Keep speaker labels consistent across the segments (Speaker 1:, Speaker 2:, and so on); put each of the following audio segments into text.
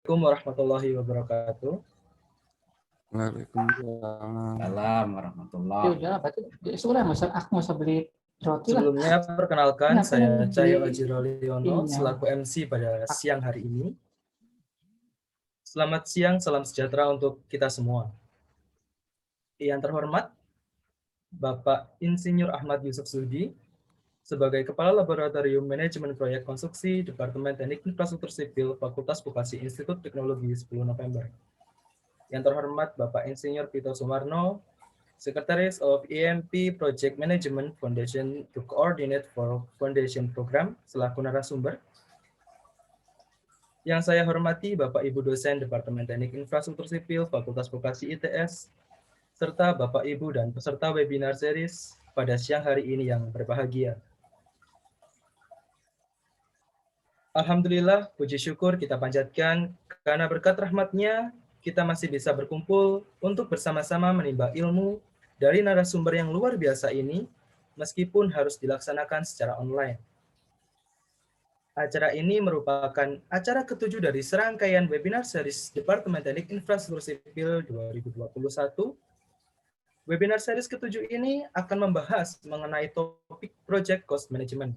Speaker 1: Assalamualaikum warahmatullahi wabarakatuh.
Speaker 2: Waalaikumsalam.
Speaker 3: Salam warahmatullahi.
Speaker 4: Ya udah, berarti sudah aku nggak usah beli roti lah.
Speaker 1: Sebelumnya perkenalkan
Speaker 4: Kenapa
Speaker 1: saya
Speaker 4: beli
Speaker 1: Cahyo Ajiroliono
Speaker 4: ini ya?
Speaker 1: selaku MC pada siang hari ini. Selamat siang, salam sejahtera untuk kita semua. Yang terhormat Bapak Insinyur Ahmad Yusuf Sudi sebagai Kepala Laboratorium Manajemen Proyek Konstruksi Departemen Teknik Infrastruktur Sipil Fakultas Vokasi Institut Teknologi 10 November. Yang terhormat Bapak Insinyur Pito Sumarno, Secretaries of EMP Project Management Foundation to Coordinate for Foundation Program selaku narasumber. Yang saya hormati Bapak Ibu dosen Departemen Teknik Infrastruktur Sipil Fakultas Vokasi ITS, serta Bapak Ibu dan peserta webinar series pada siang hari ini yang berbahagia. Alhamdulillah, puji syukur kita panjatkan karena berkat rahmat-Nya kita masih bisa berkumpul untuk bersama-sama menimba ilmu dari narasumber yang luar biasa ini, meskipun harus dilaksanakan secara online. Acara ini merupakan acara ketujuh dari serangkaian webinar series Departemen Teknik Infrastruktur Sipil 2021. Webinar series ketujuh ini akan membahas mengenai topik Project Cost Management.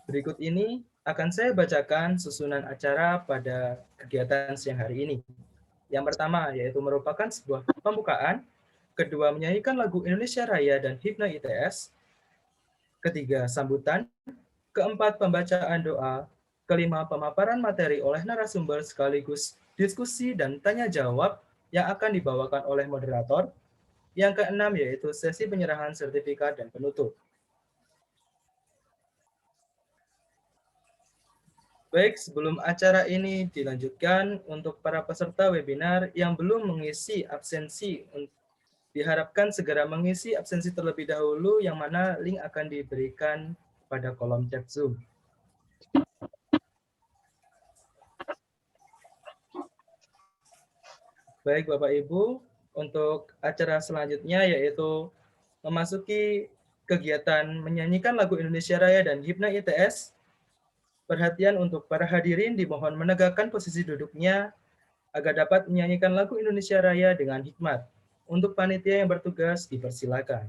Speaker 1: Berikut ini akan saya bacakan susunan acara pada kegiatan siang hari ini. Yang pertama yaitu merupakan sebuah pembukaan, kedua menyanyikan lagu Indonesia Raya dan Himne ITS, ketiga sambutan, keempat pembacaan doa, kelima pemaparan materi oleh narasumber sekaligus diskusi dan tanya jawab yang akan dibawakan oleh moderator, yang keenam yaitu sesi penyerahan sertifikat dan penutup. Baik, sebelum acara ini dilanjutkan, untuk para peserta webinar yang belum mengisi absensi, diharapkan segera mengisi absensi terlebih dahulu, yang mana link akan diberikan pada kolom chat Zoom. Baik, Bapak Ibu, untuk acara selanjutnya yaitu memasuki kegiatan menyanyikan lagu Indonesia Raya dan Himne ITS. Perhatian untuk para hadirin dimohon menegakkan posisi duduknya agar dapat menyanyikan lagu Indonesia Raya dengan hikmat. Untuk panitia yang bertugas dipersilakan.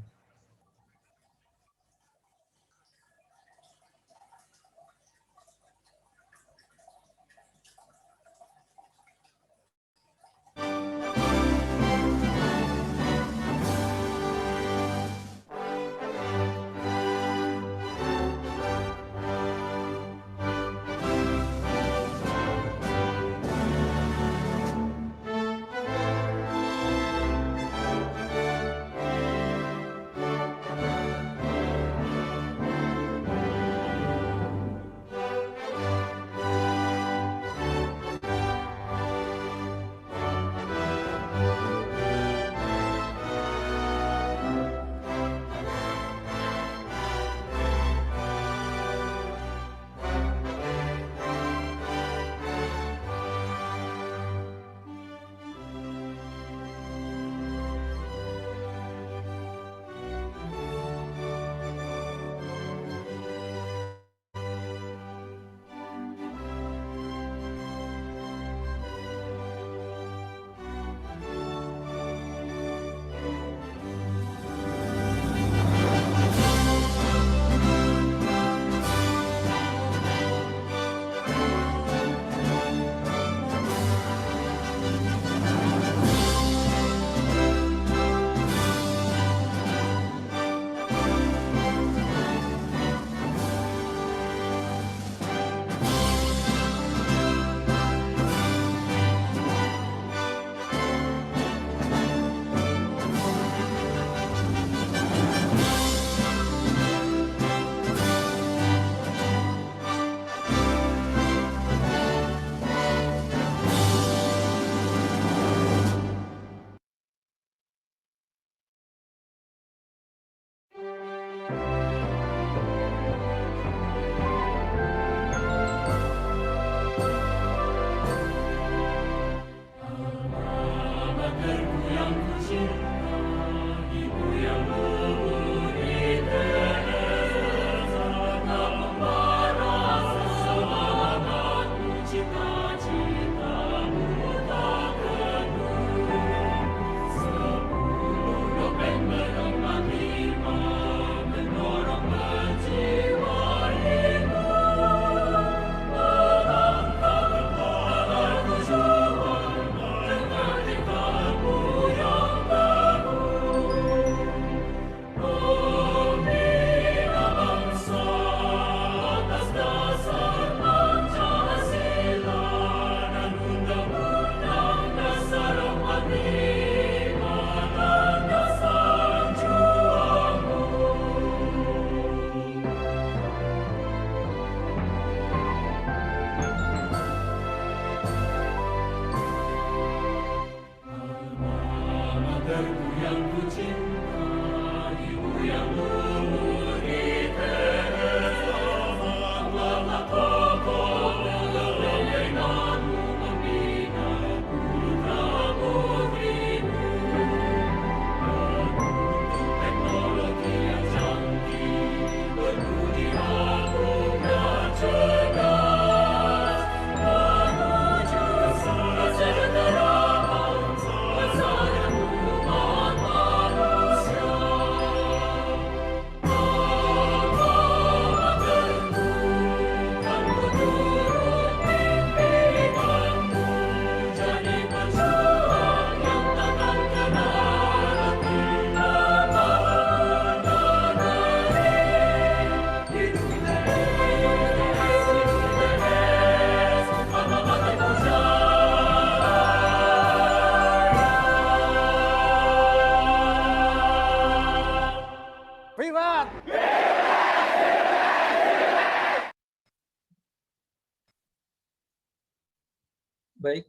Speaker 1: Baik,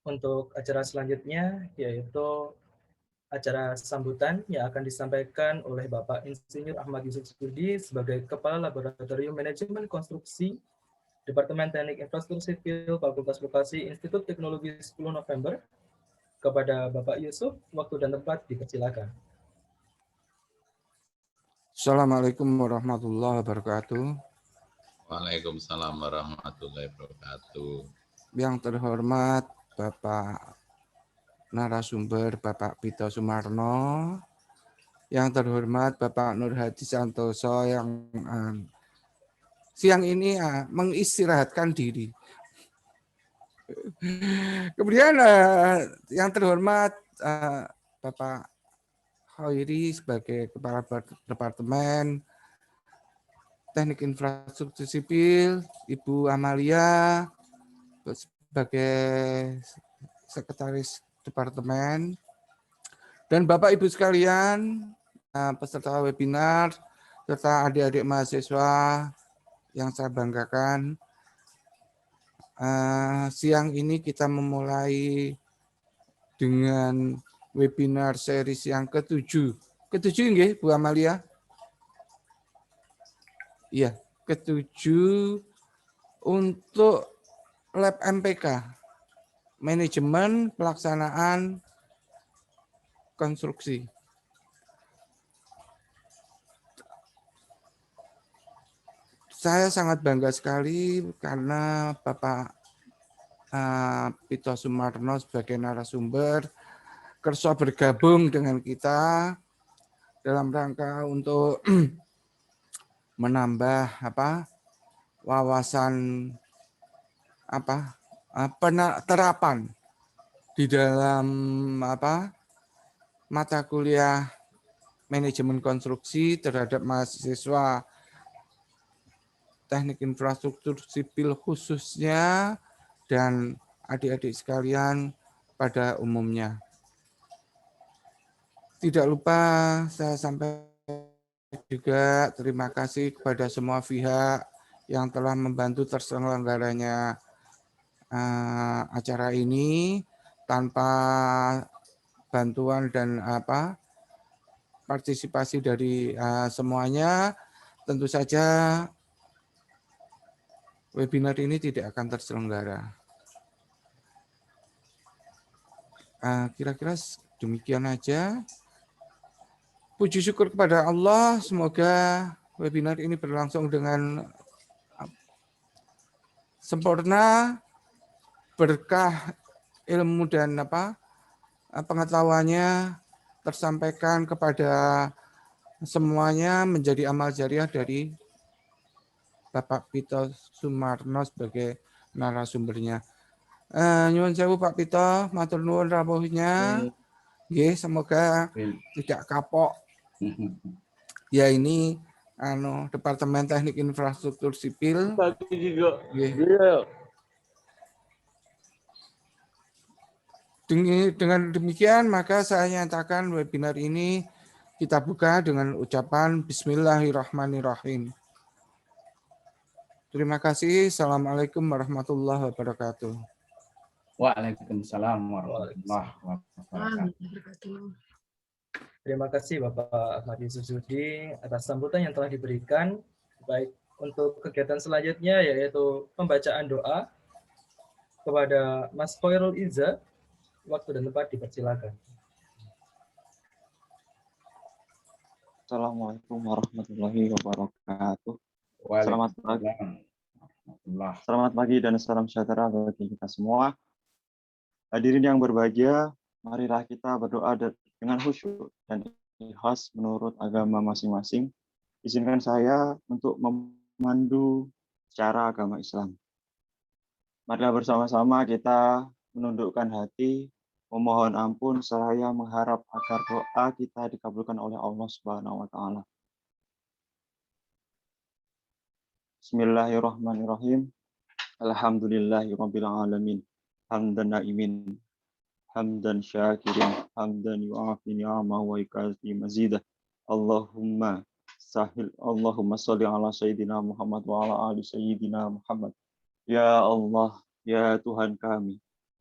Speaker 1: untuk acara selanjutnya yaitu acara sambutan yang akan disampaikan oleh Bapak Insinyur Ahmad Yusuf Sudi sebagai Kepala Laboratorium Manajemen Konstruksi Departemen Teknik Infrastruktur Sipil Fakultas Vokasi Institut Teknologi 10 November. Kepada Bapak Yusuf, waktu dan tempat dipersilakan.
Speaker 2: Assalamualaikum warahmatullahi wabarakatuh.
Speaker 3: Waalaikumsalam warahmatullahi wabarakatuh.
Speaker 2: Yang terhormat Bapak narasumber Bapak Pito Sumarno, yang terhormat Bapak Nur Hadi Santoso yang siang ini mengistirahatkan diri. Kemudian yang terhormat Bapak Khairi sebagai Kepala Departemen Teknik Infrastruktur Sipil, Ibu Amalia sebagai Sekretaris Departemen, dan Bapak Ibu sekalian, peserta webinar, serta adik-adik mahasiswa yang saya banggakan. Siang ini kita memulai dengan webinar series yang ke-7. Ke-7 nggih, Bu Amalia? Iya, ke-7 untuk Lab MPK, Manajemen Pelaksanaan Konstruksi. Saya sangat bangga sekali karena Bapak Pito Sumarno sebagai narasumber kersa bergabung dengan kita dalam rangka untuk menambah wawasan terapan di dalam mata kuliah manajemen konstruksi terhadap mahasiswa teknik infrastruktur sipil khususnya dan adik-adik sekalian pada umumnya. Tidak lupa saya sampaikan juga terima kasih kepada semua pihak yang telah membantu terselenggaranya acara ini. Tanpa bantuan dan partisipasi dari semuanya, tentu saja webinar ini tidak akan terselenggara. Kira-kira demikian aja. Puji syukur kepada Allah, semoga webinar ini berlangsung dengan sempurna, berkah ilmu dan pengetahuannya tersampaikan kepada semuanya menjadi amal jariah dari Bapak Pito Sumarno sebagai narasumbernya. Nyuwun sewu Pak Pito, matur nuwun rawuhnya. Nggih, semoga tidak kapok. Ya ini Departemen Teknik Infrastruktur Sipil. Dengan demikian maka saya nyatakan webinar ini kita buka dengan ucapan Bismillahirrahmanirrahim. Terima kasih. Assalamualaikum warahmatullahi wabarakatuh.
Speaker 5: Waalaikumsalam warahmatullahi wabarakatuh.
Speaker 1: Terima kasih Bapak Ahmad Yusuf Sudi atas sambutan yang telah diberikan. Baik, untuk kegiatan selanjutnya yaitu pembacaan doa kepada Mas Khairul Iza. Waktu dan tempat dipersilakan.
Speaker 6: Assalamualaikum warahmatullahi wabarakatuh. Selamat pagi dan salam sejahtera bagi kita semua. Hadirin yang berbahagia, marilah kita berdoa dengan khusyuk dan ikhlas menurut agama masing-masing. Izinkan saya untuk memandu secara agama Islam. Marilah bersama-sama kita menundukkan hati, memohon ampun seraya mengharap agar doa kita dikabulkan oleh Allah Subhanahu wa taala. Bismillahirrahmanirrahim. Alhamdulillahirabbil alamin. Hamdan naimin, hamdan syakirin, hamdan yu'afi ni'amahu wa yukafi mazidah. Allahumma sholli ala sayyidina Muhammad wa ala ali sayyidina Muhammad. Ya Allah, ya Tuhan kami,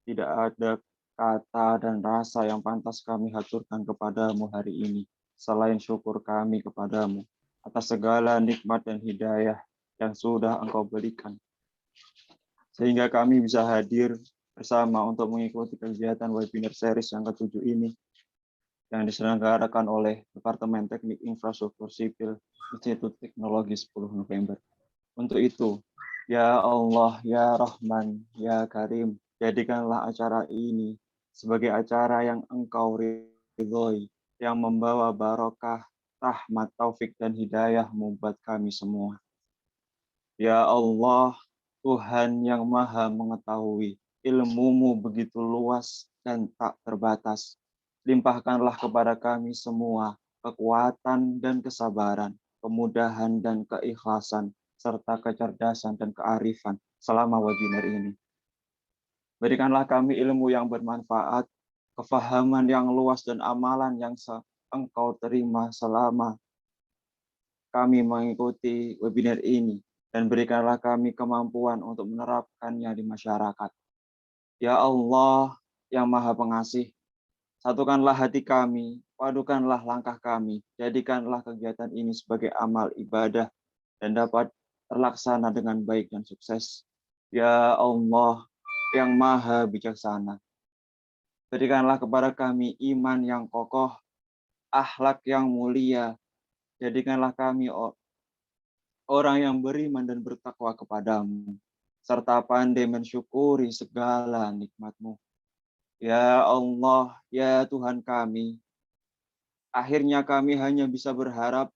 Speaker 6: tidak ada kata dan rasa yang pantas kami haturkan kepadamu hari ini, selain syukur kami kepadamu atas segala nikmat dan hidayah yang sudah Engkau berikan. Sehingga kami bisa hadir bersama untuk mengikuti kegiatan webinar series yang ke-7 ini, yang diselenggarakan oleh Departemen Teknik Infrastruktur Sipil Institut Teknologi 10 November. Untuk itu, ya Allah, ya Rahman, ya Karim, jadikanlah acara ini sebagai acara yang Engkau ridhoi, yang membawa barokah, rahmat, taufik, dan hidayah-Mu buat kami semua. Ya Allah, Tuhan yang maha mengetahui, ilmu-Mu begitu luas dan tak terbatas. Limpahkanlah kepada kami semua kekuatan dan kesabaran, kemudahan dan keikhlasan, serta kecerdasan dan kearifan selama webinar ini. Berikanlah kami ilmu yang bermanfaat, kefahaman yang luas, dan amalan yang Engkau terima selama kami mengikuti webinar ini, dan berikanlah kami kemampuan untuk menerapkannya di masyarakat. Ya Allah yang Maha Pengasih, satukanlah hati kami, padukanlah langkah kami, jadikanlah kegiatan ini sebagai amal ibadah dan dapat terlaksana dengan baik dan sukses. Ya Allah yang Maha Bijaksana, berikanlah kepada kami iman yang kokoh, akhlak yang mulia, jadikanlah kami orang yang beriman dan bertakwa kepadamu, serta pandai mensyukuri segala nikmat-Mu. Ya Allah, ya Tuhan kami, akhirnya kami hanya bisa berharap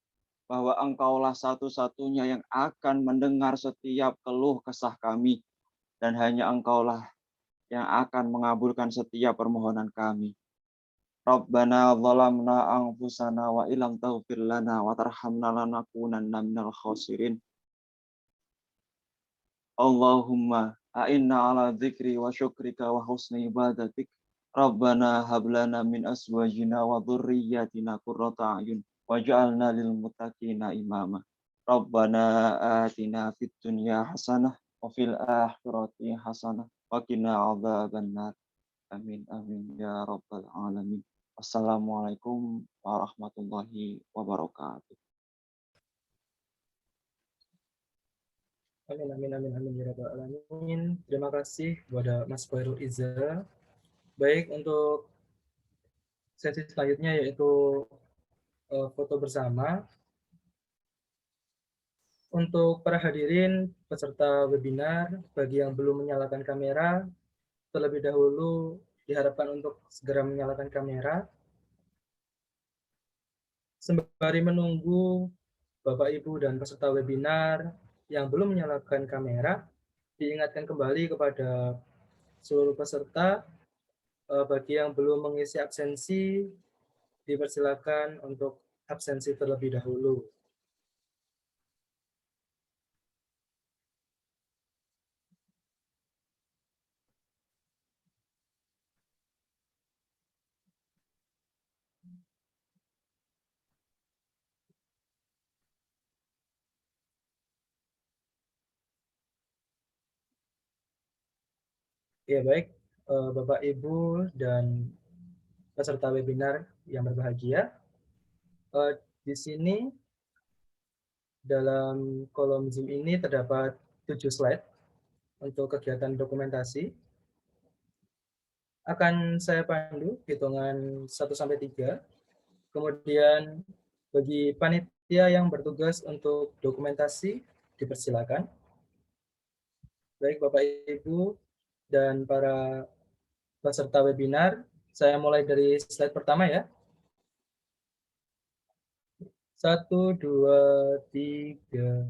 Speaker 6: bahwa Engkaulah satu-satunya yang akan mendengar setiap keluh kesah kami, dan hanya Engkaulah yang akan mengabulkan setiap permohonan kami. Rabbana zalamna anfusana wa ilam taghfir lana wa tarhamna lanakunanna minal khasirin. Allahumma a'inna ala dzikri wa syukrika wa husni ibadatik. Rabbana hablana min azwajina wa dhurriyyatina qurrata a'yun waj'alna lil muttaqina imama. Rabbana atina fid dunya hasanah wa fil akhirati hasanah wa qina adzabannar. Amin amin ya rabbal alamin. Assalamualaikum warahmatullahi wabarakatuh.
Speaker 1: Amin, amin, amin, amin, ya rabbal alamin. Terima kasih kepada Mas Khairul Iza. Baik, untuk sesi selanjutnya yaitu foto bersama. Untuk para hadirin peserta webinar, bagi yang belum menyalakan kamera, terlebih dahulu diharapkan untuk segera menyalakan kamera. Sembari menunggu Bapak, Ibu, dan peserta webinar yang belum menyalakan kamera, diingatkan kembali kepada seluruh peserta, bagi yang belum mengisi absensi, dipersilakan untuk absensi terlebih dahulu. Ya baik, Bapak, Ibu, dan peserta webinar yang berbahagia, di sini dalam kolom Zoom ini terdapat 7 slide untuk kegiatan dokumentasi. Akan saya pandu hitungan 1-3. Kemudian bagi panitia yang bertugas untuk dokumentasi, dipersilakan. Baik Bapak, Ibu, dan para peserta webinar, saya mulai dari slide pertama ya. 1, 2, 3.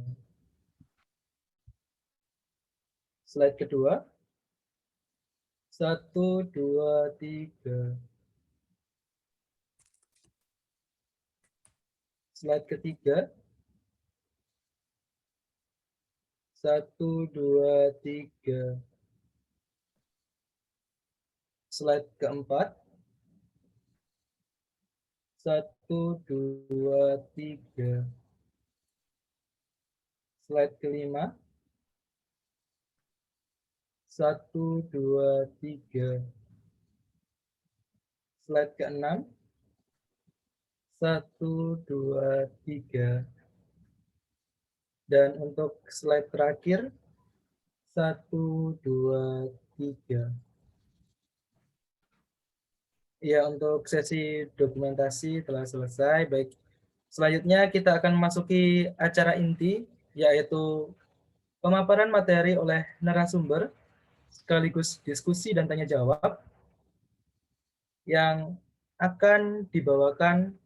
Speaker 1: Slide kedua. 1, 2, 3. Slide ketiga. 1, 2, 3. Slide keempat. 1, 2, 3. Slide kelima. 1, 2, 3. Slide ke-6. 1, 2, 3. Dan untuk slide terakhir 1, 2, 3. Ya, untuk sesi dokumentasi telah selesai. Baik, selanjutnya kita akan memasuki acara inti, yaitu pemaparan materi oleh narasumber, sekaligus diskusi dan tanya jawab, yang akan dibawakan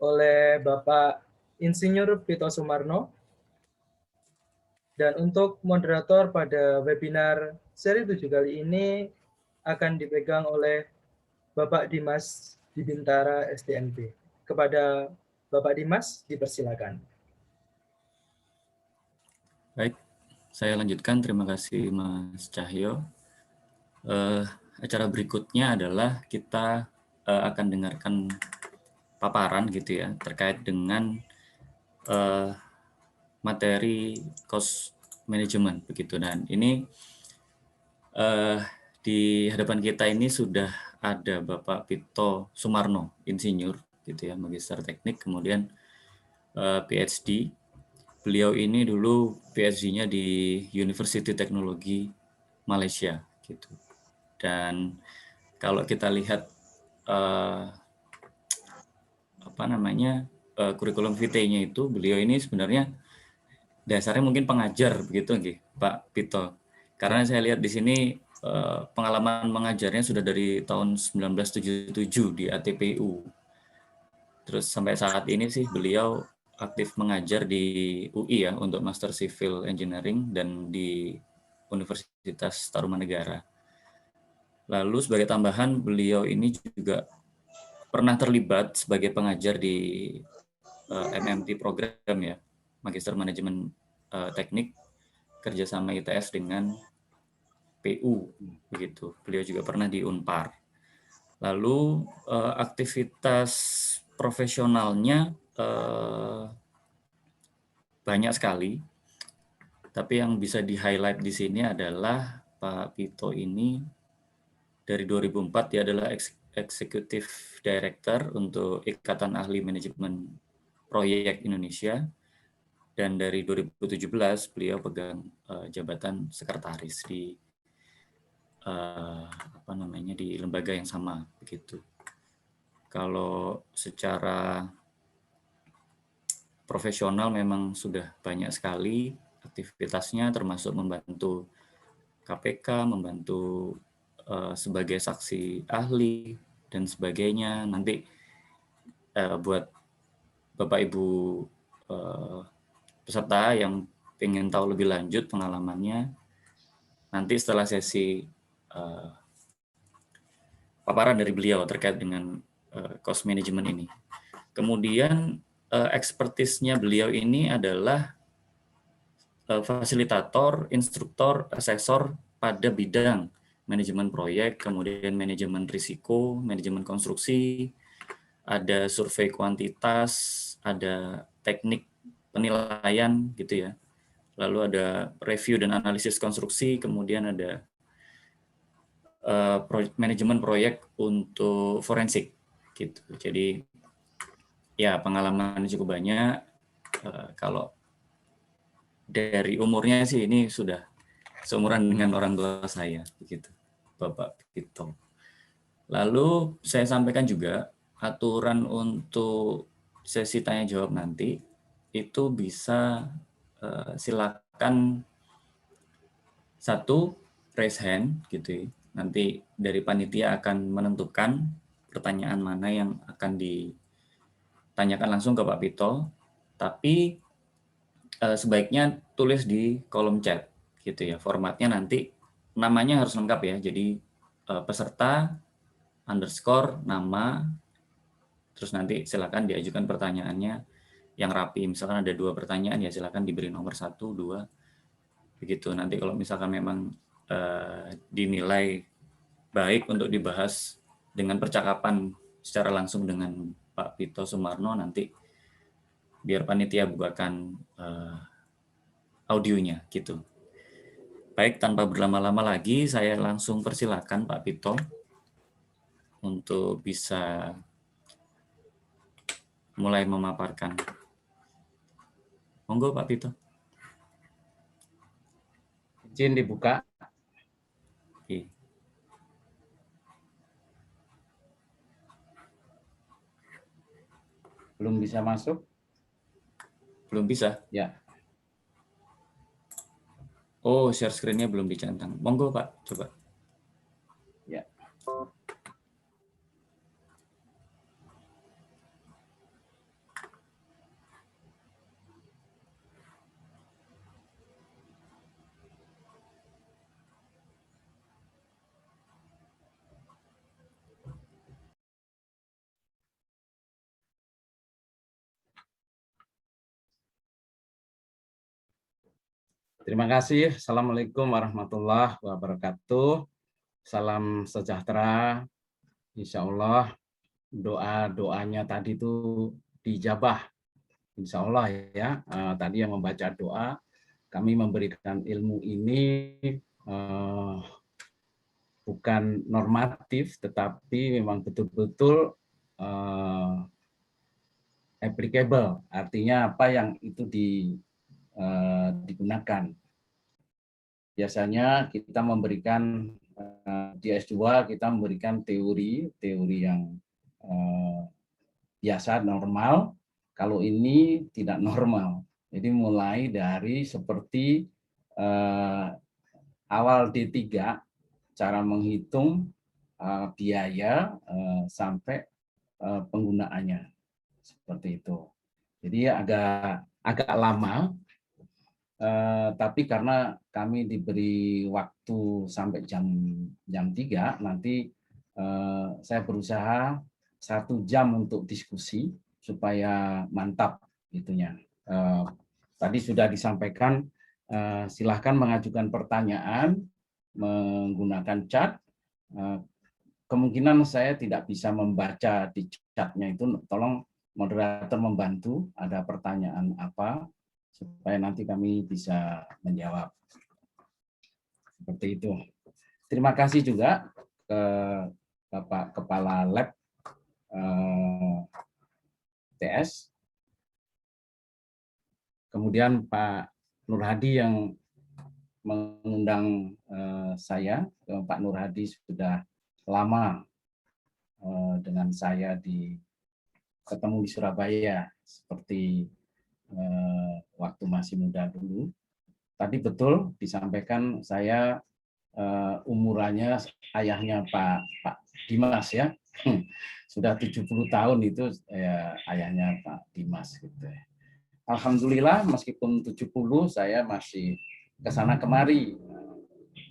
Speaker 1: oleh Bapak Insinyur Pito Sumarno. Dan untuk moderator pada webinar seri 7 kali ini akan dipegang oleh Bapak Dimas Dibintara STNP. Kepada Bapak Dimas, dipersilakan.
Speaker 7: Baik, saya lanjutkan. Terima kasih Mas Cahyo. Acara berikutnya adalah kita akan dengarkan paparan gitu ya terkait dengan materi cost management begitu. Dan ini di hadapan kita ini sudah ada Bapak Pito Sumarno, insinyur gitu ya, magister teknik, kemudian PhD. Beliau ini dulu PhD-nya di University Teknologi Malaysia gitu. Dan kalau kita lihat kurikulum vitae-nya itu, beliau ini sebenarnya dasarnya mungkin pengajar begitu nggih, Pak Pito. Karena saya lihat di sini pengalaman mengajarnya sudah dari tahun 1977 di ATPU. Terus sampai saat ini sih beliau aktif mengajar di UI ya untuk Master Civil Engineering dan di Universitas Tarumanegara. Lalu sebagai tambahan beliau ini juga pernah terlibat sebagai pengajar di MMT program ya, Magister Manajemen Teknik, kerjasama ITS dengan PU begitu. Beliau juga pernah di Unpar. Lalu aktivitas profesionalnya banyak sekali, tapi yang bisa di-highlight di sini adalah Pak Pito ini dari 2004 dia adalah Executive Director untuk Ikatan Ahli Manajemen Proyek Indonesia, dan dari 2017 beliau pegang jabatan sekretaris di di lembaga yang sama begitu. Kalau secara profesional memang sudah banyak sekali aktivitasnya, termasuk membantu KPK, membantu sebagai saksi ahli dan sebagainya. Nanti buat Bapak Ibu peserta yang ingin tahu lebih lanjut pengalamannya, nanti setelah sesi paparan dari beliau terkait dengan cost management ini. Kemudian expertise-nya beliau ini adalah fasilitator, instruktur, asesor pada bidang manajemen proyek, kemudian manajemen risiko, manajemen konstruksi, ada survei kuantitas, ada teknik penilaian gitu ya. Lalu ada review dan analisis konstruksi, kemudian ada manajemen proyek untuk forensik gitu. Jadi ya pengalaman cukup banyak. Kalau dari umurnya sih ini sudah seumuran dengan orang tua saya begitu, Bapak Pito. Lalu saya sampaikan juga aturan untuk sesi tanya jawab nanti itu bisa silakan satu raise hand gitu ya. Nanti dari panitia akan menentukan pertanyaan mana yang akan ditanyakan langsung ke Pak Pito, tapi sebaiknya tulis di kolom chat gitu ya. Formatnya nanti namanya harus lengkap ya. Jadi peserta underscore nama, terus nanti silakan diajukan pertanyaannya yang rapi. Misalkan ada 2 pertanyaan ya silakan diberi nomor 1, 2 begitu. Nanti kalau misalkan memang dinilai baik untuk dibahas dengan percakapan secara langsung dengan Pak Pito Sumarno, nanti biar panitia bukakan audionya gitu. Baik, tanpa berlama-lama lagi, saya langsung persilakan Pak Pito untuk bisa mulai memaparkan. Monggo Pak Pito.
Speaker 5: Izin dibuka.
Speaker 7: Oke.
Speaker 5: Belum bisa masuk?
Speaker 7: Belum bisa?
Speaker 5: Ya.
Speaker 7: Oh, share screen-nya belum dicentang. Monggo Pak, coba.
Speaker 5: Ya. Terima kasih. Assalamualaikum warahmatullahi wabarakatuh. Salam sejahtera. Insya Allah doa-doanya tadi itu dijabah. Insya Allah ya. Tadi yang membaca doa, kami memberikan ilmu ini bukan normatif, tetapi memang betul-betul applicable. Artinya apa yang itu digunakan. Biasanya kita memberikan di S2 kita memberikan teori yang biasa normal. Kalau ini tidak normal. Jadi mulai dari seperti awal D3 cara menghitung biaya sampai penggunaannya seperti itu. Jadi agak lama. Tapi karena kami diberi waktu sampai jam 3, nanti saya berusaha 1 jam untuk diskusi supaya mantap gitunya. Tadi sudah disampaikan, silahkan mengajukan pertanyaan menggunakan chat. Kemungkinan saya tidak bisa membaca di chatnya itu, tolong moderator membantu ada pertanyaan apa, supaya nanti kami bisa menjawab. Seperti itu. Terima kasih juga ke Bapak Kepala Lab TS. Kemudian Pak Nur Hadi yang mengundang saya. Pak Nur Hadi sudah lama dengan saya ketemu di Surabaya, seperti waktu masih muda dulu. Tadi betul disampaikan saya umurannya ayahnya Pak Dimas ya. Sudah 70 tahun itu ayahnya Pak Dimas gitu. Alhamdulillah meskipun 70 saya masih kesana kemari,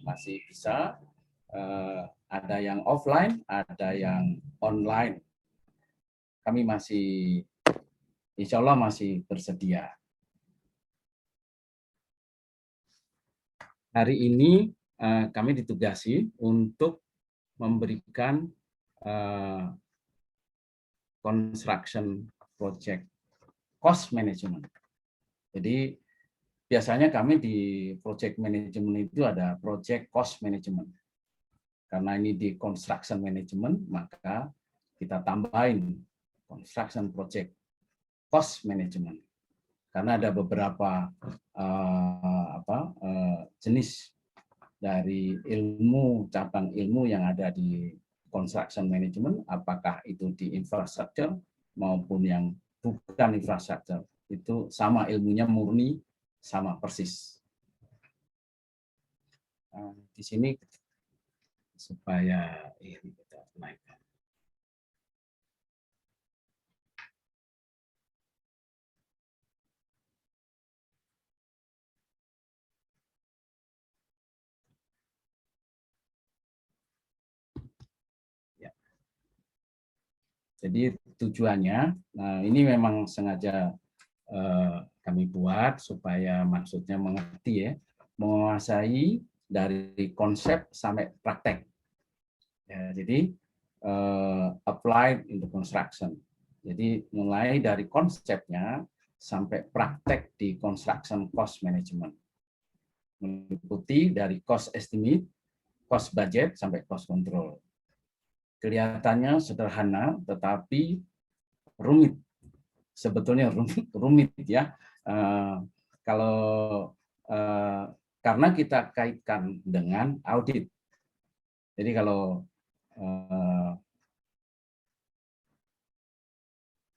Speaker 5: masih bisa, ada yang offline, ada yang online. Kami masih insya Allah masih bersedia. Hari ini kami ditugasi untuk memberikan construction project cost management. Jadi biasanya kami di project management itu ada project cost management. Karena ini di construction management, maka kita tambahin construction project cost management, karena ada beberapa jenis dari cabang ilmu yang ada di construction management, apakah itu di infrastruktur maupun yang bukan infrastruktur, itu sama ilmunya, murni sama persis. Di sini supaya ini kita naikkan. Jadi tujuannya, nah ini memang sengaja kami buat supaya maksudnya mengerti ya, menguasai dari konsep sampai praktek. Ya, jadi applied into construction. Jadi mulai dari konsepnya sampai praktek di construction cost management. meliputi dari cost estimate, cost budget, sampai cost control. Kelihatannya sederhana, tetapi rumit. Sebetulnya rumit ya. Karena kita kaitkan dengan audit. Jadi kalau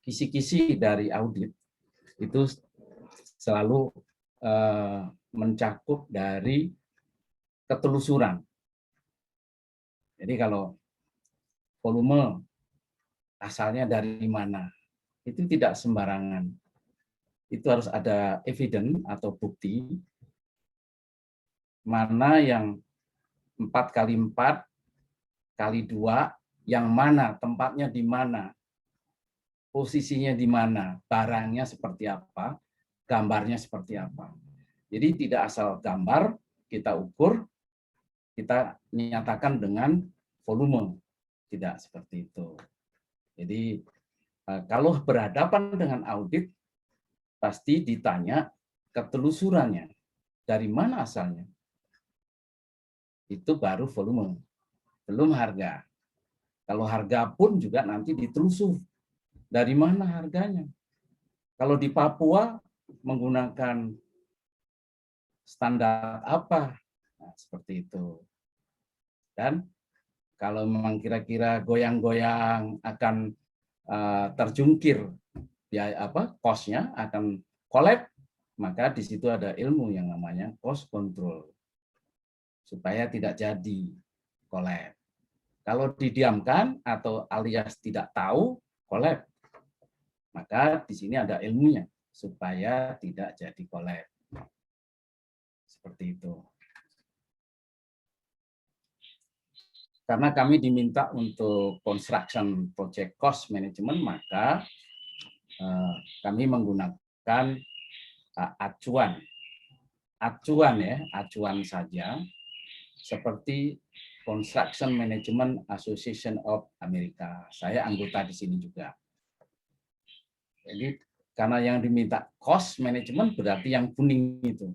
Speaker 5: kisi-kisi dari audit itu selalu mencakup dari ketelusuran. Jadi kalau volume asalnya dari mana, itu tidak sembarangan. Itu harus ada evidence atau bukti mana yang 4x4 kali 2, yang mana tempatnya di mana, posisinya di mana, barangnya seperti apa, gambarnya seperti apa. Jadi tidak asal gambar kita ukur, kita nyatakan dengan volume. Tidak seperti itu. Jadi kalau berhadapan dengan audit, pasti ditanya ketelusurannya. Dari mana asalnya? Itu baru volume. Belum harga. Kalau harga pun juga nanti ditelusur. Dari mana harganya? Kalau di Papua menggunakan standar apa? Nah, seperti itu. Dan kalau memang kira-kira goyang-goyang akan terjungkir biaya cost-nya akan collapse, maka di situ ada ilmu yang namanya cost control supaya tidak jadi collapse. Kalau didiamkan atau alias tidak tahu collapse, maka di sini ada ilmunya supaya tidak jadi collapse. Seperti itu. Karena kami diminta untuk construction project cost management, maka kami menggunakan acuan saja, seperti Construction Management Association of America. Saya anggota di sini juga. Jadi karena yang diminta cost management berarti yang kuning itu.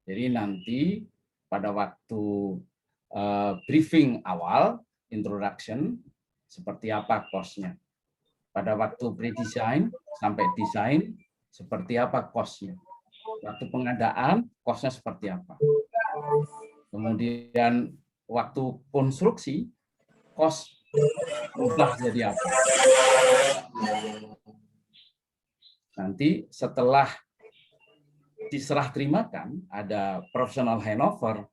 Speaker 5: Jadi nanti pada waktu briefing awal, introduction, seperti apa cost-nya. Pada waktu pre-design sampai desain, seperti apa cost-nya. Waktu pengadaan, cost-nya seperti apa. Kemudian waktu konstruksi, cost berubah jadi apa. Nanti setelah diserah terimakan, ada professional handover,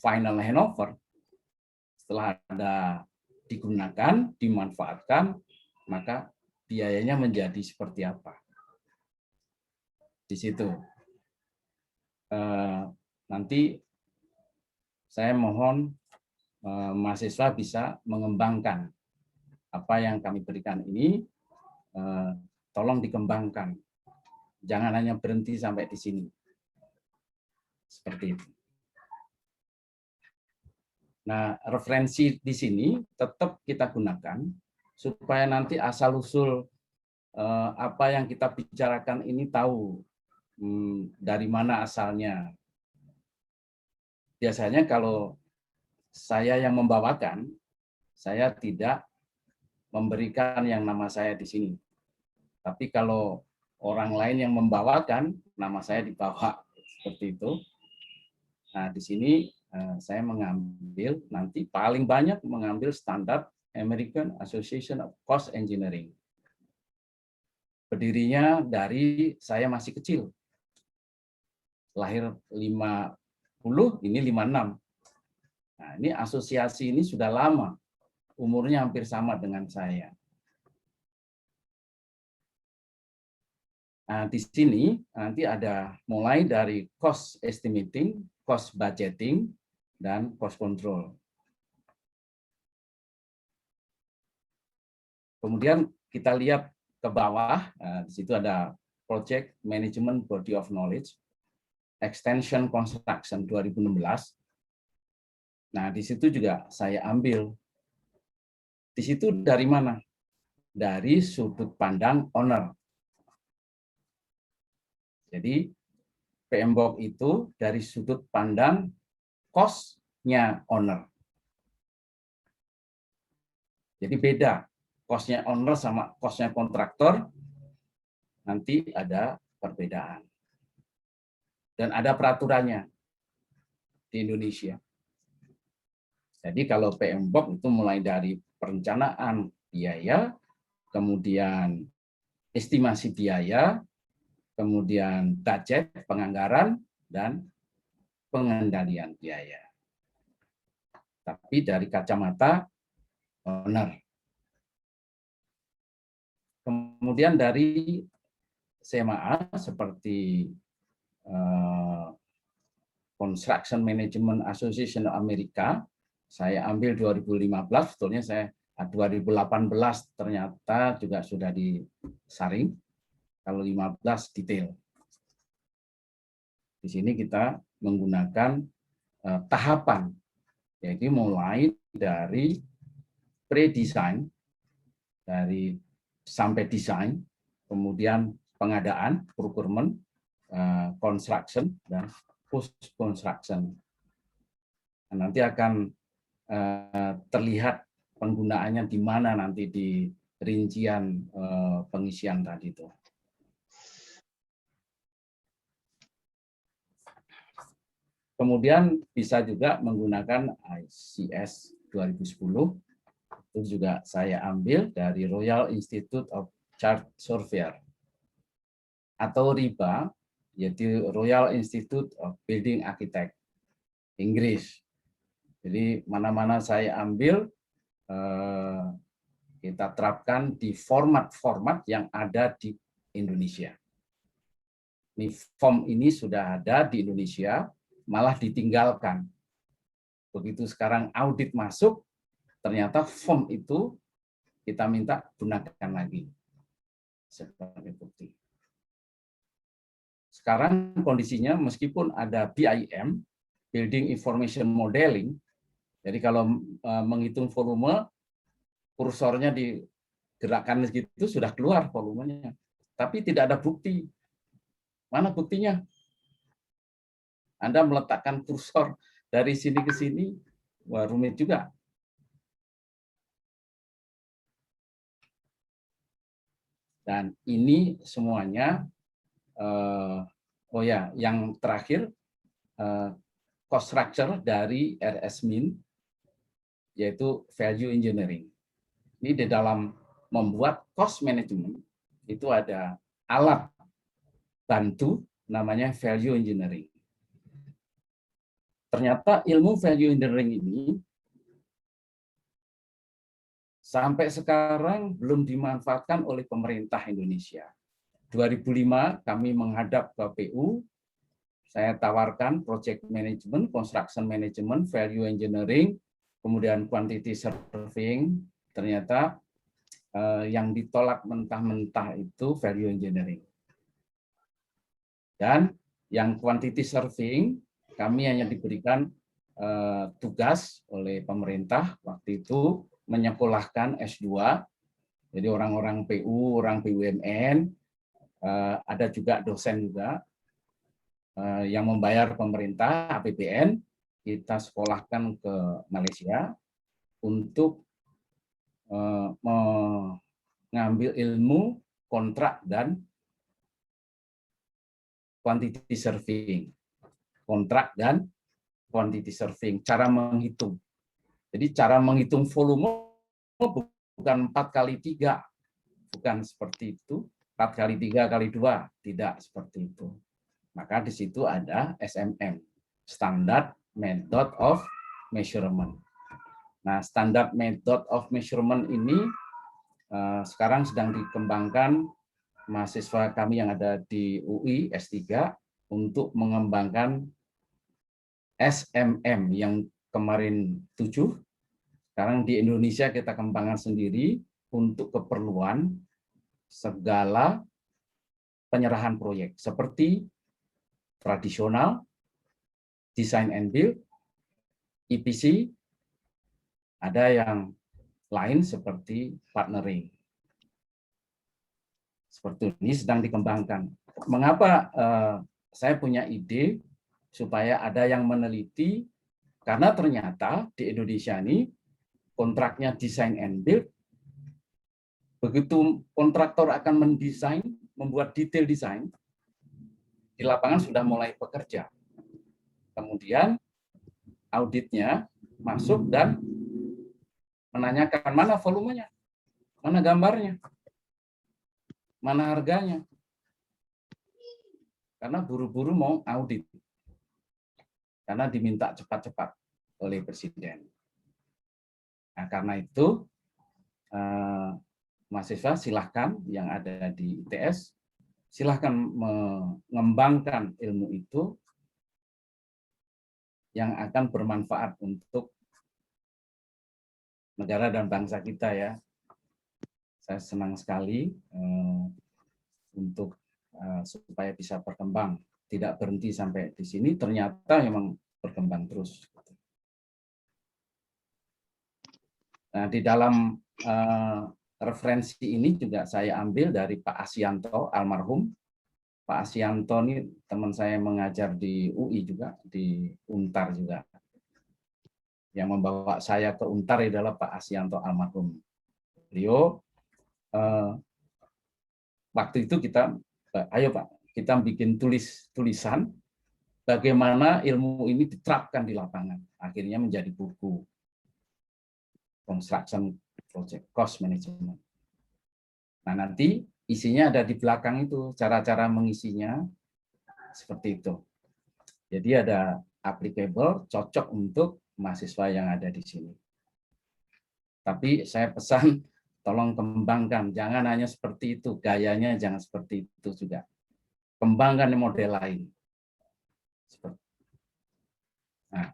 Speaker 5: final handover. Setelah ada digunakan, dimanfaatkan, maka biayanya menjadi seperti apa. Di situ. Nanti saya mohon mahasiswa bisa mengembangkan apa yang kami berikan ini, tolong dikembangkan. Jangan hanya berhenti sampai di sini. Seperti itu. Nah, referensi di sini tetap kita gunakan supaya nanti asal-usul apa yang kita bicarakan ini tahu dari mana asalnya. Biasanya kalau saya yang membawakan, saya tidak memberikan yang nama saya di sini. Tapi kalau orang lain yang membawakan, nama saya dibawa seperti itu. Nah, di sini saya mengambil nanti paling banyak mengambil standar American Association of Cost Engineering. Berdirinya dari saya masih kecil. Lahir 50, ini 56. Nah, ini asosiasi ini sudah lama. Umurnya hampir sama dengan saya. Nah, di sini nanti ada mulai dari cost estimating, cost budgeting, dan cost control. Kemudian kita lihat ke bawah, di situ ada Project Management Body of Knowledge, Extension Construction 2016. Nah, di situ juga saya ambil. Di situ dari mana? Dari sudut pandang owner. Jadi PMBOK itu dari sudut pandang cost-nya owner. Jadi beda cost-nya owner sama cost-nya kontraktor, nanti ada perbedaan. Dan ada peraturannya di Indonesia. Jadi kalau PMBOK itu mulai dari perencanaan biaya, kemudian estimasi biaya, kemudian budget, penganggaran, dan pengendalian biaya. Tapi dari kacamata owner. Kemudian dari CMA seperti Construction Management Association Amerika, saya ambil 2015, sebetulnya saya 2018 ternyata juga sudah disaring, kalau 15 detail. Di sini kita menggunakan tahapan, yaitu mulai dari pre-design, dari sampai desain, kemudian pengadaan, procurement, construction, dan post-construction. Nanti akan terlihat penggunaannya di mana nanti di rincian pengisian tadi itu. Kemudian bisa juga menggunakan ICS 2010, itu juga saya ambil dari Royal Institute of Chart Surveyor, atau RIBA, yaitu Royal Institute of Building Architect, Inggris. Jadi mana-mana saya ambil, kita terapkan di format-format yang ada di Indonesia. Ini form ini sudah ada di Indonesia, malah ditinggalkan. Begitu sekarang audit masuk, ternyata form itu kita minta gunakan lagi sebagai bukti. Sekarang kondisinya meskipun ada BIM, Building Information Modeling, jadi kalau menghitung volume, kursornya digerakkan segitu sudah keluar volumenya, tapi tidak ada bukti. Mana buktinya? Anda meletakkan kursor dari sini ke sini, wah rumit juga. Dan ini semuanya, oh ya, yang terakhir, cost structure dari RS-Min, yaitu value engineering. Ini di dalam membuat cost management, itu ada alat bantu namanya value engineering. Ternyata ilmu value engineering ini sampai sekarang belum dimanfaatkan oleh pemerintah Indonesia. 2005 kami menghadap ke PU, saya tawarkan project management, construction management, value engineering, kemudian quantity surveying, ternyata yang ditolak mentah-mentah itu value engineering. Dan yang quantity surveying, kami hanya diberikan tugas oleh pemerintah waktu itu menyekolahkan S2, jadi orang-orang PU, orang BUMN, ada juga dosen juga yang membayar pemerintah APBN, kita sekolahkan ke Malaysia untuk mengambil ilmu kontrak dan quantity surveying. Kontrak dan quantity surveying, cara menghitung. Jadi cara menghitung volume bukan 4x3, bukan seperti itu, 4x3 x 2, tidak seperti itu. Maka di situ ada SMM, Standard Method of Measurement. Nah, Standard Method of Measurement ini sekarang sedang dikembangkan mahasiswa kami yang ada di UI S3 untuk mengembangkan SMM yang kemarin 7, sekarang di Indonesia kita kembangkan sendiri untuk keperluan segala penyerahan proyek seperti tradisional, design and build, EPC, ada yang lain seperti partnering. Seperti ini sedang dikembangkan. Mengapa saya punya ide supaya ada yang meneliti, karena ternyata di Indonesia ini kontraknya design and build, begitu kontraktor akan mendesain, membuat detail desain, di lapangan sudah mulai bekerja. Kemudian auditnya masuk dan menanyakan mana volumenya, mana gambarnya, mana harganya. Karena buru-buru mau audit. Karena diminta cepat-cepat oleh Presiden. Nah, karena itu, mahasiswa silahkan yang ada di ITS, silahkan mengembangkan ilmu itu yang akan bermanfaat untuk negara dan bangsa kita ya. Saya senang sekali untuk supaya bisa berkembang, tidak berhenti sampai di sini, ternyata memang berkembang terus. Nah, di dalam referensi ini juga saya ambil dari Pak Asyanto, almarhum. Pak Asyanto ini teman saya mengajar di UI juga, di Untar juga. Yang membawa saya ke Untar adalah Pak Asyanto, almarhum. Beliau, waktu itu kita, ayo Pak, kita bikin tulisan bagaimana ilmu ini diterapkan di lapangan. Akhirnya menjadi buku Construction Project Cost Management. Nah, nanti isinya ada di belakang itu, cara-cara mengisinya seperti itu. Jadi ada applicable, cocok untuk mahasiswa yang ada di sini. Tapi saya pesan, tolong kembangkan, jangan hanya seperti itu, gayanya jangan seperti itu juga. Kembangkan model lain. Nah,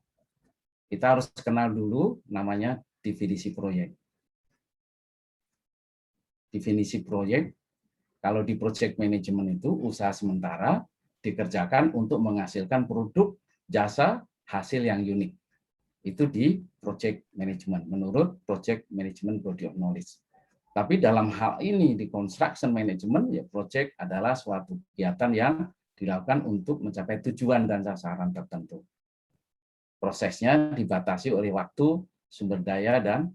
Speaker 5: kita harus kenal dulu namanya definisi proyek. Definisi proyek, kalau di project management itu usaha sementara dikerjakan untuk menghasilkan produk, jasa, hasil yang unik. Itu di project management, menurut project management body of knowledge. Tapi dalam hal ini di construction management, ya project adalah suatu kegiatan yang dilakukan untuk mencapai tujuan dan sasaran tertentu. Prosesnya dibatasi oleh waktu, sumber daya, dan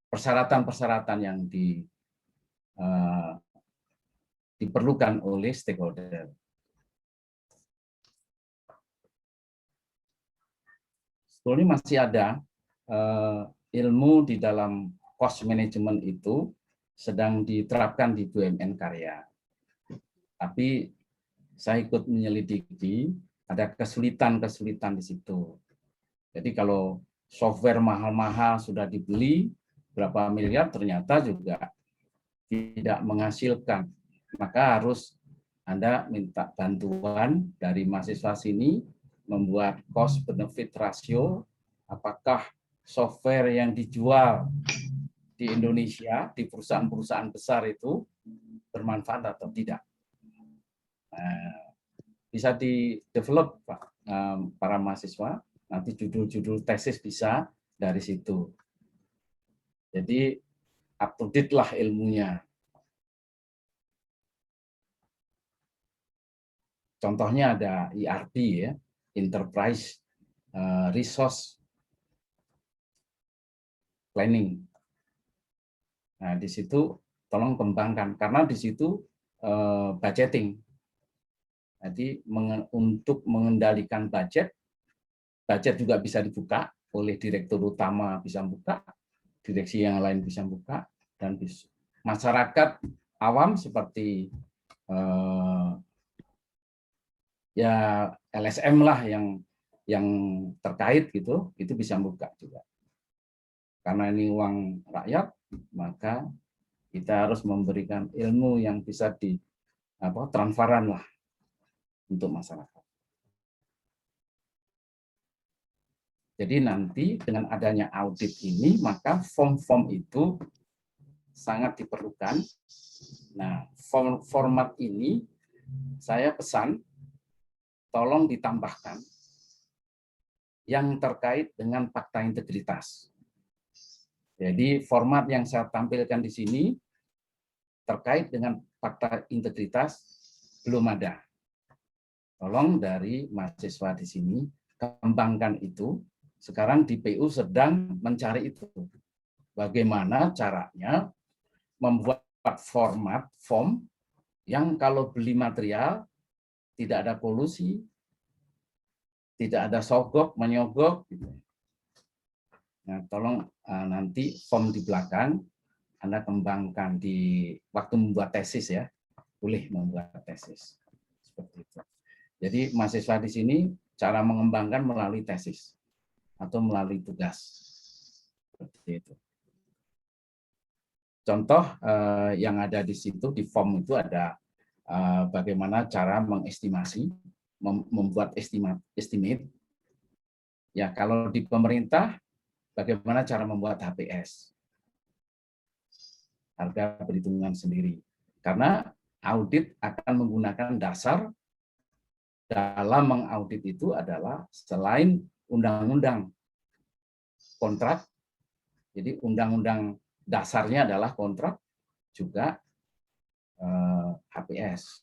Speaker 5: persyaratan-persyaratan yang diperlukan oleh stakeholder. Sebetulnya masih ada ilmu di dalam cost management itu sedang diterapkan di BUMN Karya. Tapi saya ikut menyelidiki, ada kesulitan-kesulitan di situ. Jadi kalau software mahal-mahal sudah dibeli, berapa miliar ternyata juga tidak menghasilkan. Maka harus Anda minta bantuan dari mahasiswa sini, membuat cost benefit ratio, apakah software yang dijual di Indonesia, di perusahaan-perusahaan besar itu bermanfaat atau tidak. Bisa di-develop Pak, para mahasiswa, nanti judul-judul tesis bisa dari situ. Jadi up to date lah ilmunya. Contohnya ada ERP ya, Enterprise Resource Planning. Nah, di situ tolong kembangkan karena di situ budgeting. Jadi untuk mengendalikan budget juga bisa dibuka oleh direktur utama, bisa buka, direksi yang lain bisa buka, dan masyarakat awam seperti ya LSM lah yang terkait gitu, itu bisa buka juga. Karena ini uang rakyat, maka kita harus memberikan ilmu yang bisa transparan lah untuk masyarakat. Jadi nanti dengan adanya audit ini, maka form-form itu sangat diperlukan. Nah, format ini saya pesan, tolong ditambahkan yang terkait dengan fakta integritas. Jadi format yang saya tampilkan di sini terkait dengan fakta integritas belum ada. Tolong dari mahasiswa di sini kembangkan itu. Sekarang di PU sedang mencari itu. Bagaimana caranya membuat form yang kalau beli material tidak ada polusi, tidak ada sogok, menyogok. Nah, tolong nanti form di belakang Anda kembangkan di waktu membuat tesis ya, boleh membuat tesis seperti itu. Jadi mahasiswa di sini cara mengembangkan melalui tesis atau melalui tugas seperti itu. Contoh yang ada di situ di form itu ada bagaimana cara mengestimasi, membuat estimate. Ya, kalau di pemerintah bagaimana cara membuat HPS, harga perhitungan sendiri. Karena audit akan menggunakan dasar dalam mengaudit itu adalah selain undang-undang kontrak, jadi undang-undang dasarnya adalah kontrak, juga HPS.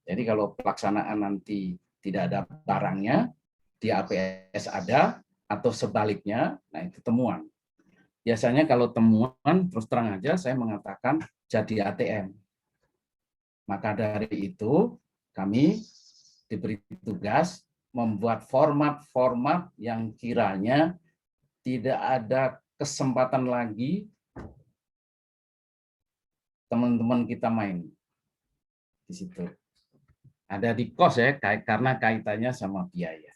Speaker 5: Jadi kalau pelaksanaan nanti tidak ada barangnya, di HPS ada, atau sebaliknya, nah itu temuan. Biasanya kalau temuan, terus terang aja saya mengatakan jadi ATM. Maka dari itu, kami diberi tugas membuat format-format yang kiranya tidak ada kesempatan lagi teman-teman kita main di situ. Ada di kos ya, karena kaitannya sama biaya.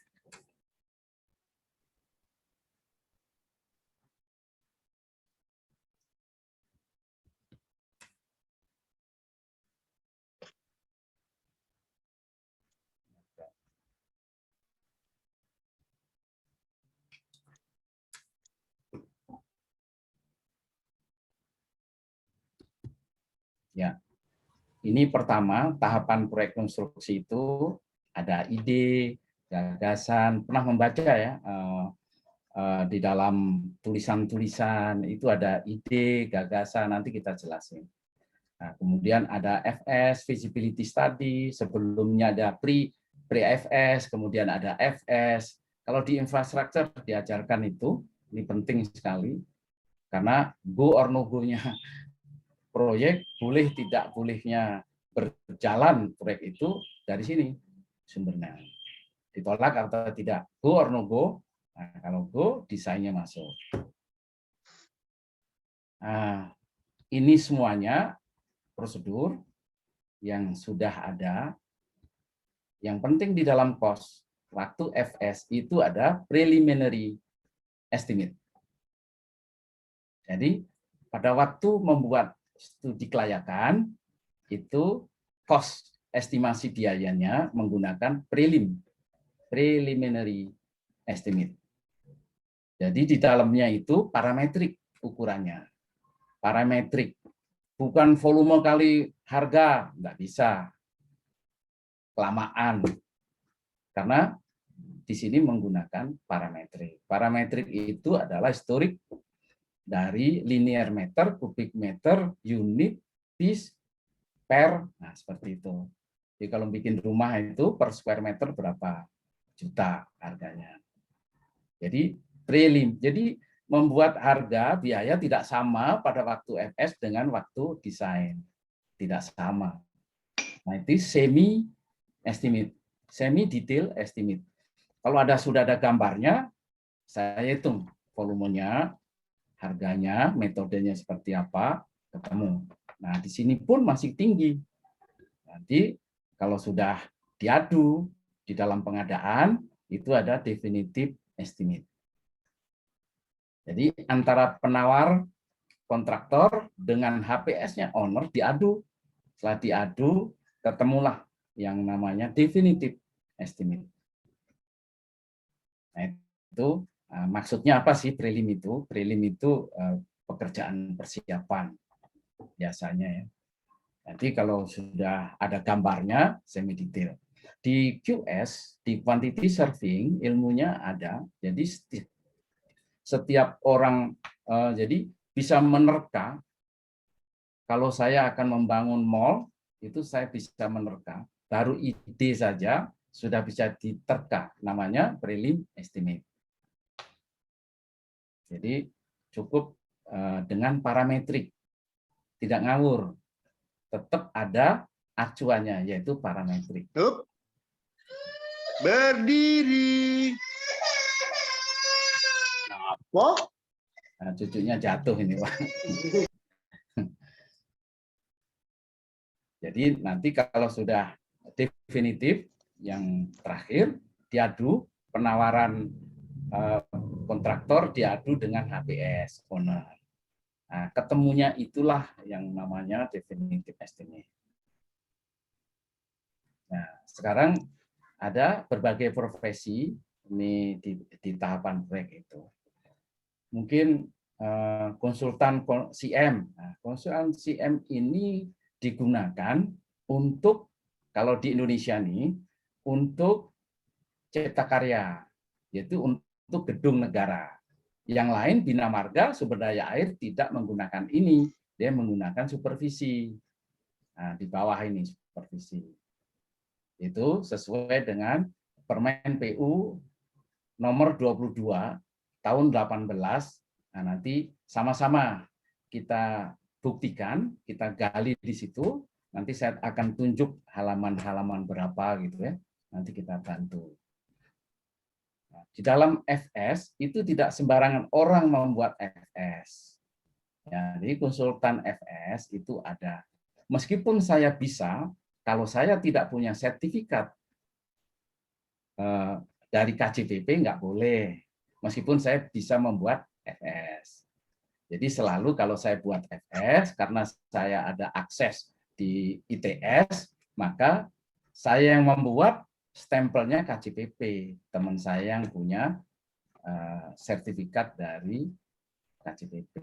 Speaker 5: Ya, ini pertama tahapan proyek konstruksi itu ada ide, gagasan. Pernah membaca ya di dalam tulisan-tulisan itu ada ide, gagasan. Nanti kita jelasin. Nah, kemudian ada FS, feasibility study. Sebelumnya ada pre-FS, kemudian ada FS. Kalau di infrastruktur diajarkan itu, ini penting sekali karena go or no go-nya proyek, boleh tidak bolehnya berjalan proyek itu dari sini sumbernya. Ditolak atau tidak, go or no go. Nah, kalau go, desainnya masuk. Nah, ini semuanya prosedur yang sudah ada. Yang penting di dalam kos, waktu FS itu ada preliminary estimate. Jadi pada waktu membuat studi kelayakan itu cost estimasi biayanya menggunakan preliminary estimate. Jadi di dalamnya itu parametrik ukurannya. Parametrik bukan volume kali harga, nggak bisa. Kelamaan. Karena di sini menggunakan parametrik. Parametrik itu adalah historik dari linear meter, kubik meter, unit, piece, per, nah seperti itu. Jadi kalau bikin rumah itu per square meter berapa juta harganya. Jadi prelim. Jadi membuat harga biaya tidak sama pada waktu FS dengan waktu desain. Tidak sama. Nah itu semi estimate, semi detail estimate. Kalau sudah ada gambarnya, saya hitung volumenya, harganya, metodenya seperti apa, ketemu. Nah, di sini pun masih tinggi. Nanti kalau sudah diadu di dalam pengadaan, itu ada definitive estimate. Jadi antara penawar kontraktor dengan HPS-nya owner diadu. Setelah diadu, ketemulah yang namanya definitive estimate. Nah, itu maksudnya apa sih prelim itu? Prelim itu pekerjaan persiapan biasanya ya. Nanti kalau sudah ada gambarnya semi detail. Di QS, di quantity surveying ilmunya ada. Jadi setiap orang jadi bisa menerka. Kalau saya akan membangun mall, itu saya bisa menerka baru ide saja sudah bisa diterka, namanya prelim estimate. Jadi cukup dengan parametrik, tidak ngawur, tetap ada acuannya, yaitu parametrik.
Speaker 8: Berdiri. Apa?
Speaker 5: Nah, cucunya jatuh ini, Pak. Jadi nanti kalau sudah definitif, yang terakhir diadu penawaran kontraktor diadu dengan HPS owner. Nah, ketemunya itulah yang namanya definitive estimate. Nah, sekarang ada berbagai profesi ini di tahapan proyek itu. Mungkin konsultan CM. Nah, konsultan CM ini digunakan untuk, kalau di Indonesia nih, untuk cipta karya, yaitu untuk gedung negara. Yang lain, Bina Marga, sumber daya air tidak menggunakan ini, dia menggunakan supervisi. Nah, di bawah ini supervisi. Itu sesuai dengan Permen PU nomor 22 tahun 18. Nah, nanti sama-sama kita buktikan, kita gali di situ. Nanti saya akan tunjuk halaman-halaman berapa gitu ya. Nanti kita bantu. Nah, di dalam FS itu tidak sembarangan orang membuat FS. Ya, jadi konsultan FS itu ada. Meskipun saya bisa, kalau saya tidak punya sertifikat dari KJPP nggak boleh. Meskipun saya bisa membuat FS. Jadi selalu kalau saya buat FS, karena saya ada akses di ITS, maka saya yang membuat stempelnya KJPP. Teman saya yang punya sertifikat dari KJPP.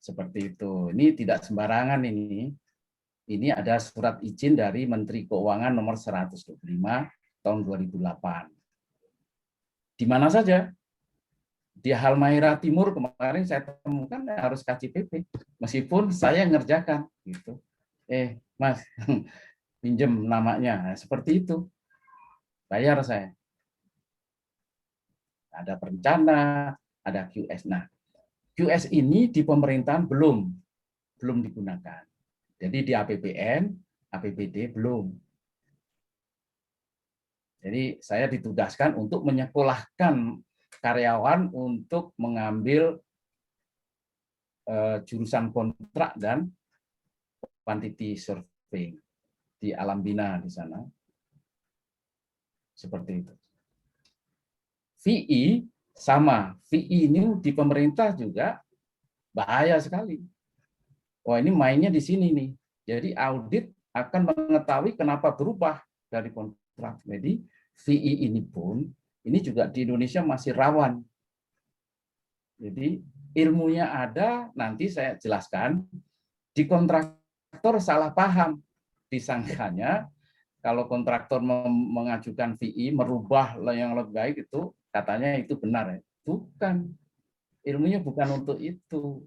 Speaker 5: Seperti itu. Ini tidak sembarangan ini. Ini ada surat izin dari Menteri Keuangan nomor 125 tahun 2008. Di mana saja? Di Halmahera Timur kemarin saya temukan harus KJPP. Meskipun saya ngerjakan gitu. Mas, pinjem namanya. Nah, seperti itu. Bayar saya. Ada perencana, ada QS. Nah, QS ini di pemerintahan belum digunakan. Jadi di APBN, APBD belum. Jadi saya ditugaskan untuk menyekolahkan karyawan untuk mengambil jurusan kontrak dan quantity surveying di Alam Bina di sana. Seperti itu. VI sama. VI ini di pemerintah juga bahaya sekali. Wah, ini mainnya di sini nih. Jadi audit akan mengetahui kenapa berubah dari kontrak. Jadi VI ini pun, ini juga di Indonesia masih rawan. Jadi ilmunya ada, nanti saya jelaskan. Di kontraktor salah paham. Disangkanya kalau kontraktor mengajukan VI, merubah yang lebih baik itu, katanya itu benar. Bukan. Ilmunya bukan untuk itu.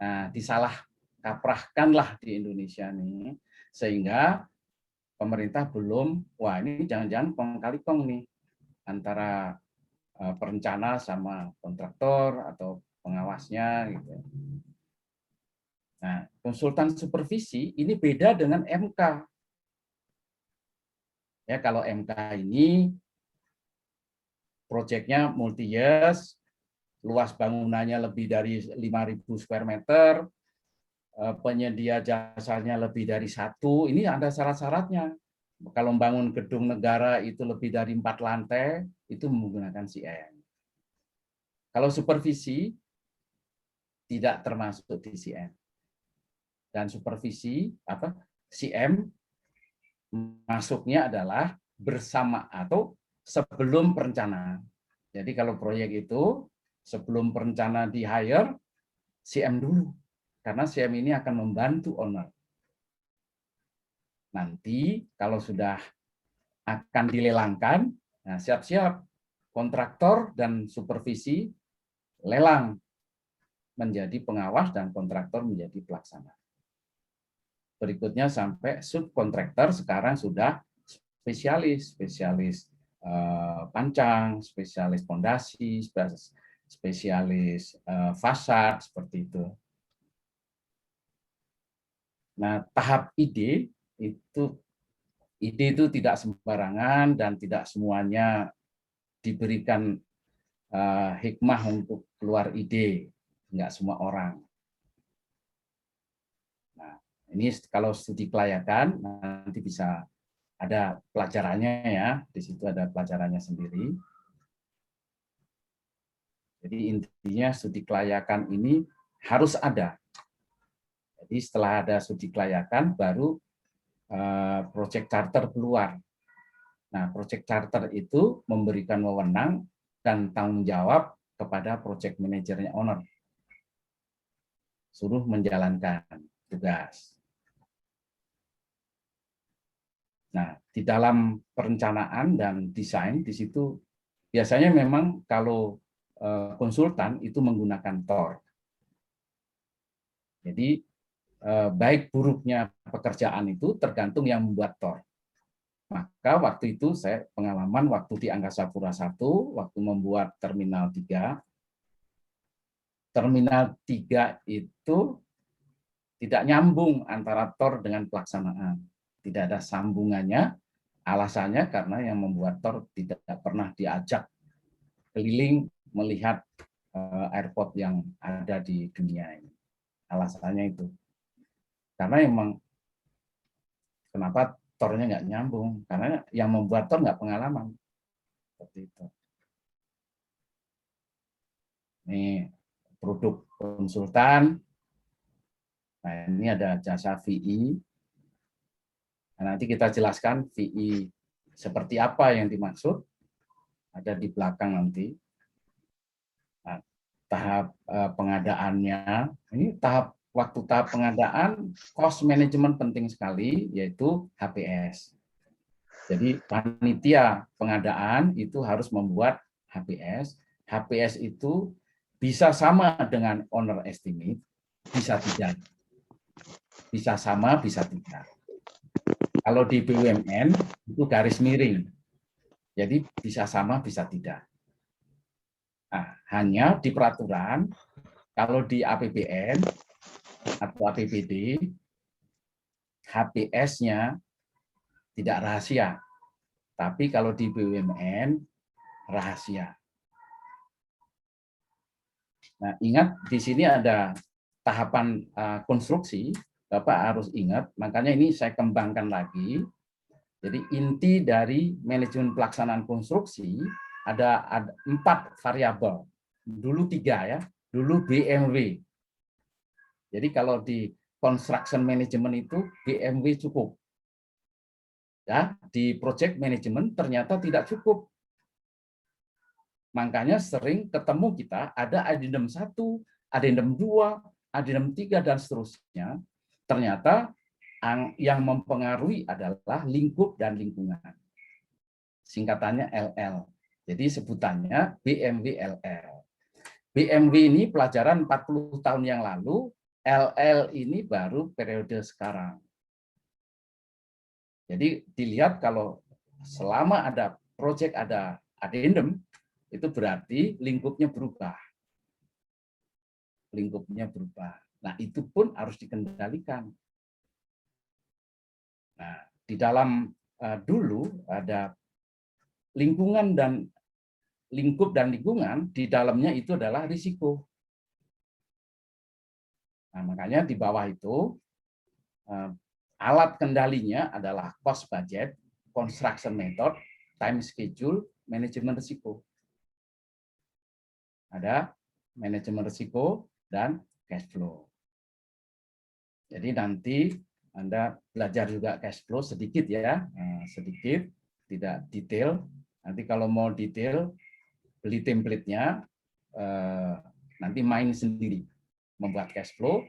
Speaker 5: Nah, disalah kaprahkanlah di Indonesia nih, sehingga pemerintah belum, wah ini jangan-jangan kong kali kong nih antara perencana sama kontraktor atau pengawasnya gitu. Nah, konsultan supervisi ini beda dengan MK. Ya, kalau MK ini proyeknya multi years, luas bangunannya lebih dari 5.000 square meter, penyedia jasanya lebih dari 1, ini ada syarat-syaratnya. Kalau membangun gedung negara itu lebih dari 4 lantai, itu menggunakan CM. Kalau supervisi, tidak termasuk di CM. Dan supervisi, CM, masuknya adalah bersama atau sebelum perencanaan. Jadi kalau proyek itu, sebelum perencana di hire, CM dulu. Karena CM ini akan membantu owner. Nanti kalau sudah akan dilelangkan, nah siap-siap kontraktor dan supervisi lelang menjadi pengawas dan kontraktor menjadi pelaksana. berikutnya sampai subkontraktor, sekarang sudah spesialis pancang, spesialis pondasi, spesialis fasad, seperti itu. Nah, tahap ide itu tidak sembarangan dan tidak semuanya diberikan hikmah untuk keluar ide, nggak semua orang. Nah, ini kalau studi kelayakan nanti bisa ada pelajarannya ya, di situ ada pelajarannya sendiri. Jadi intinya studi kelayakan ini harus ada. Jadi setelah ada studi kelayakan baru project charter keluar. Nah, project charter itu memberikan wewenang dan tanggung jawab kepada project manajernya owner. Suruh menjalankan tugas. Nah, di dalam perencanaan dan desain di situ biasanya memang kalau konsultan itu menggunakan TOR. Jadi baik buruknya pekerjaan itu tergantung yang membuat TOR. Maka waktu itu saya pengalaman waktu di Angkasa Pura I, waktu membuat Terminal 3. Terminal 3 itu tidak nyambung antara TOR dengan pelaksanaan. Tidak ada sambungannya, alasannya karena yang membuat TOR tidak pernah diajak keliling melihat airport yang ada di dunia ini. Alasannya itu. Karena emang kenapa TOR-nya nggak nyambung? Karena yang membuat TOR nggak pengalaman. Seperti itu. Ini produk konsultan. Nah, ini ada jasa VI. Nah, nanti kita jelaskan VI seperti apa yang dimaksud. Ada di belakang nanti. Nah, tahap pengadaannya. Ini waktu tahap pengadaan, cost management penting sekali, yaitu HPS. Jadi panitia pengadaan itu harus membuat HPS. HPS itu bisa sama dengan owner estimate, bisa tidak. Bisa sama, bisa tidak. Kalau di BUMN itu garis miring. Jadi bisa sama, bisa tidak. Nah, hanya di peraturan, kalau di APBN atau APBD, HPS-nya tidak rahasia. Tapi kalau di BUMN, rahasia. Nah, ingat di sini ada tahapan konstruksi, Bapak harus ingat, makanya ini saya kembangkan lagi. Jadi inti dari manajemen pelaksanaan konstruksi ada 4 variabel. Dulu 3 ya, dulu BMW. Jadi kalau di construction management itu BMW cukup. Ya, di project management ternyata tidak cukup. Makanya sering ketemu kita ada addendum 1, addendum 2, addendum 3 dan seterusnya. Ternyata yang mempengaruhi adalah lingkup dan lingkungan. Singkatannya LL. Jadi sebutannya BMW LL. BMW ini pelajaran 40 tahun yang lalu, LL ini baru periode sekarang. Jadi dilihat kalau selama ada proyek, ada addendum, itu berarti lingkupnya berubah. Lingkupnya berubah. Nah, itu pun harus dikendalikan. Nah, di dalam dulu ada lingkungan dan lingkup dan lingkungan, di dalamnya itu adalah risiko. Nah, makanya di bawah itu alat kendalinya adalah cost budget, construction method, time schedule, manajemen risiko. Ada manajemen risiko dan cash flow. Jadi nanti Anda belajar juga cash flow sedikit ya, sedikit, tidak detail. Nanti kalau mau detail, beli template-nya, nanti main sendiri, membuat cash flow.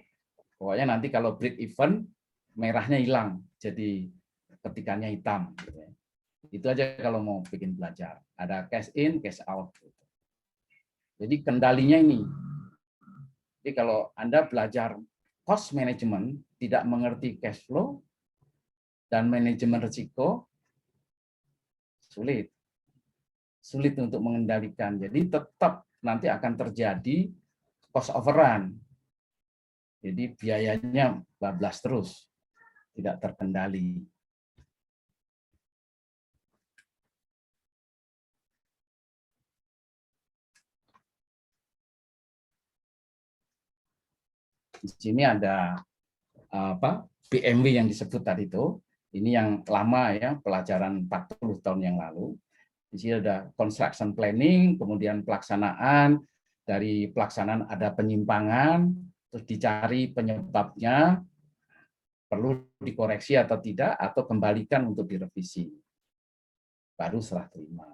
Speaker 5: Pokoknya nanti kalau break even, merahnya hilang, jadi ketikannya hitam. Itu aja kalau mau bikin belajar. Ada cash in, cash out. Jadi kendalinya ini. Jadi kalau Anda belajar cost management, tidak mengerti cash flow dan manajemen risiko, sulit untuk mengendalikan. Jadi tetap nanti akan terjadi cost overrun. Jadi biayanya bablas terus, tidak terkendali. Di sini ada PMW yang disebut tadi itu. Ini yang lama ya, pelajaran 40 tahun yang lalu. Di sini ada construction planning, kemudian pelaksanaan. Dari pelaksanaan ada penyimpangan, terus dicari penyebabnya, perlu dikoreksi atau tidak, atau kembalikan untuk direvisi. Baru serah terima.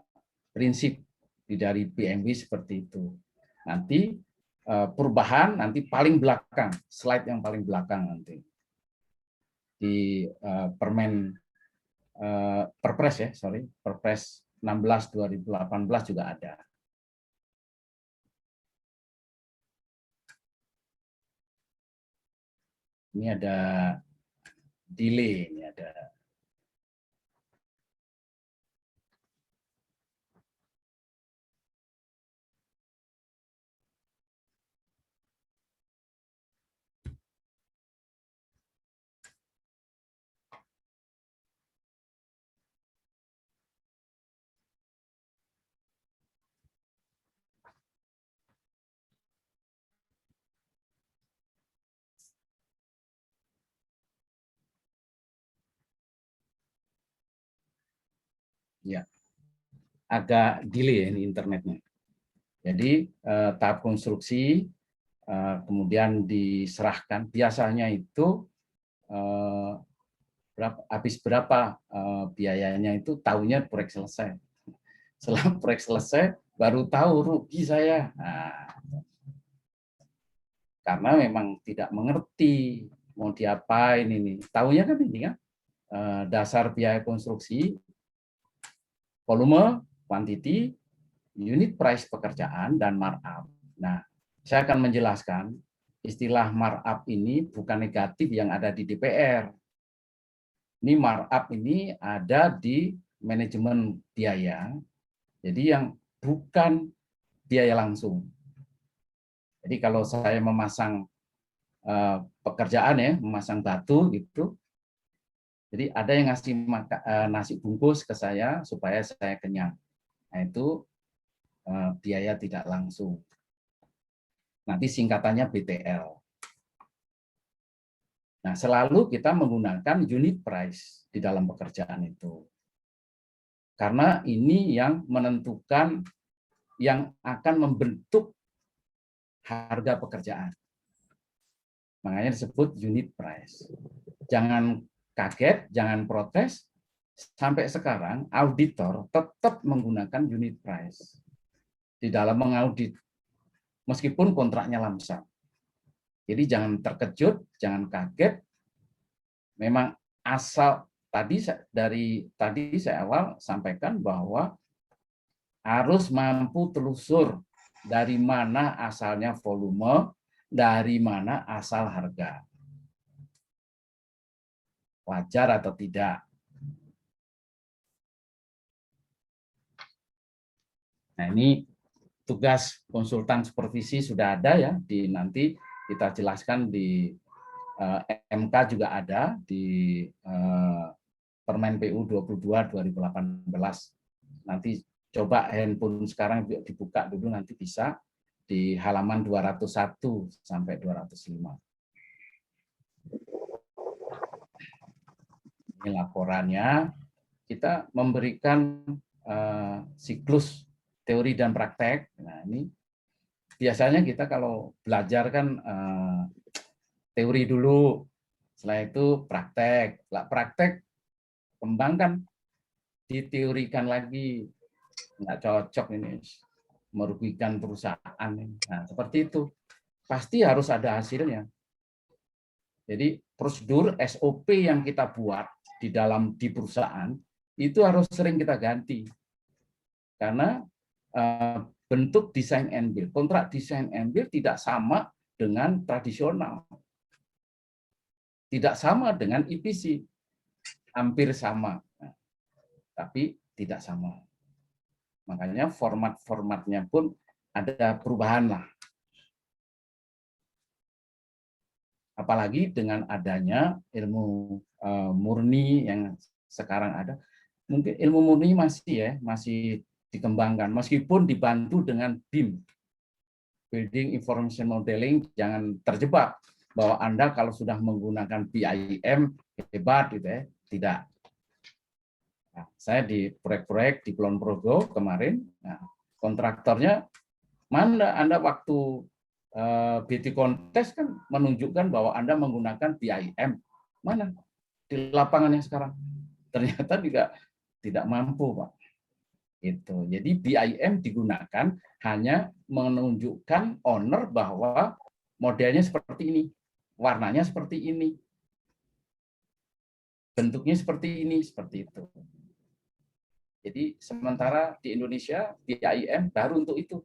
Speaker 5: Prinsip dari PMW seperti itu. Nanti perubahan nanti paling belakang, slide yang paling belakang nanti. Di Perpres ya, Perpres 16 2018 juga ada. Ini ada delay, ini ada ya agak delay ini internetnya. Jadi tahap konstruksi kemudian diserahkan, biasanya itu habis berapa biayanya itu tahunya proyek selesai. Setelah proyek selesai baru tahu rugi saya. Nah, karena memang tidak mengerti mau diapain ini. Tahunya kan ini kan dasar biaya konstruksi, volume, quantity, unit price pekerjaan, dan markup. Nah, saya akan menjelaskan istilah markup ini bukan negatif yang ada di DPR. Ini markup ini ada di manajemen biaya, jadi yang bukan biaya langsung. Jadi kalau saya memasang pekerjaan ya, memasang batu gitu, jadi ada yang ngasih nasi bungkus ke saya supaya saya kenyang. Nah itu biaya tidak langsung. Nanti singkatannya BTL. Nah, selalu kita menggunakan unit price di dalam pekerjaan itu. Karena ini yang menentukan, yang akan membentuk harga pekerjaan. Makanya disebut unit price. Jangan kaget, jangan protes. Sampai sekarang, auditor tetap menggunakan unit price di dalam mengaudit, meskipun kontraknya lamsam. Jadi jangan terkejut, jangan kaget. Memang asal tadi saya awal sampaikan bahwa harus mampu telusur dari mana asalnya volume, dari mana asal harga. Wajar atau tidak? Nah, ini tugas konsultan supervisi sudah ada ya, nanti kita jelaskan di MK juga ada di Permen PU 22 2018. Nanti coba handphone sekarang dibuka dulu, nanti bisa di halaman 201 sampai 205. Ini laporannya. Kita memberikan siklus teori dan praktek. Nah, ini biasanya kita kalau belajar kan teori dulu, setelah itu praktek. Setelah praktek, kembangkan, diteorikan lagi. Nggak cocok ini, merugikan perusahaan. Nah, seperti itu. Pasti harus ada hasilnya. Jadi prosedur SOP yang kita buat di perusahaan, itu harus sering kita ganti. Karena bentuk design and build, kontrak design and build tidak sama dengan tradisional. Tidak sama dengan EPC, hampir sama, tapi tidak sama. Makanya format-formatnya pun ada perubahan lah. Apalagi dengan adanya ilmu murni yang sekarang ada, mungkin ilmu murni masih dikembangkan, meskipun dibantu dengan BIM, Building Information Modeling. Jangan terjebak bahwa Anda kalau sudah menggunakan BIM hebat gitu ya, tidak. Nah, saya di proyek-proyek di Kulon Progo kemarin, nah, kontraktornya mana Anda waktu BT kontes kan menunjukkan bahwa Anda menggunakan BIM, mana di lapangannya sekarang ternyata juga tidak mampu, Pak. Itu. Jadi BIM digunakan hanya menunjukkan owner bahwa modelnya seperti ini, warnanya seperti ini, bentuknya seperti ini, seperti itu. Jadi sementara di Indonesia BIM baru untuk itu.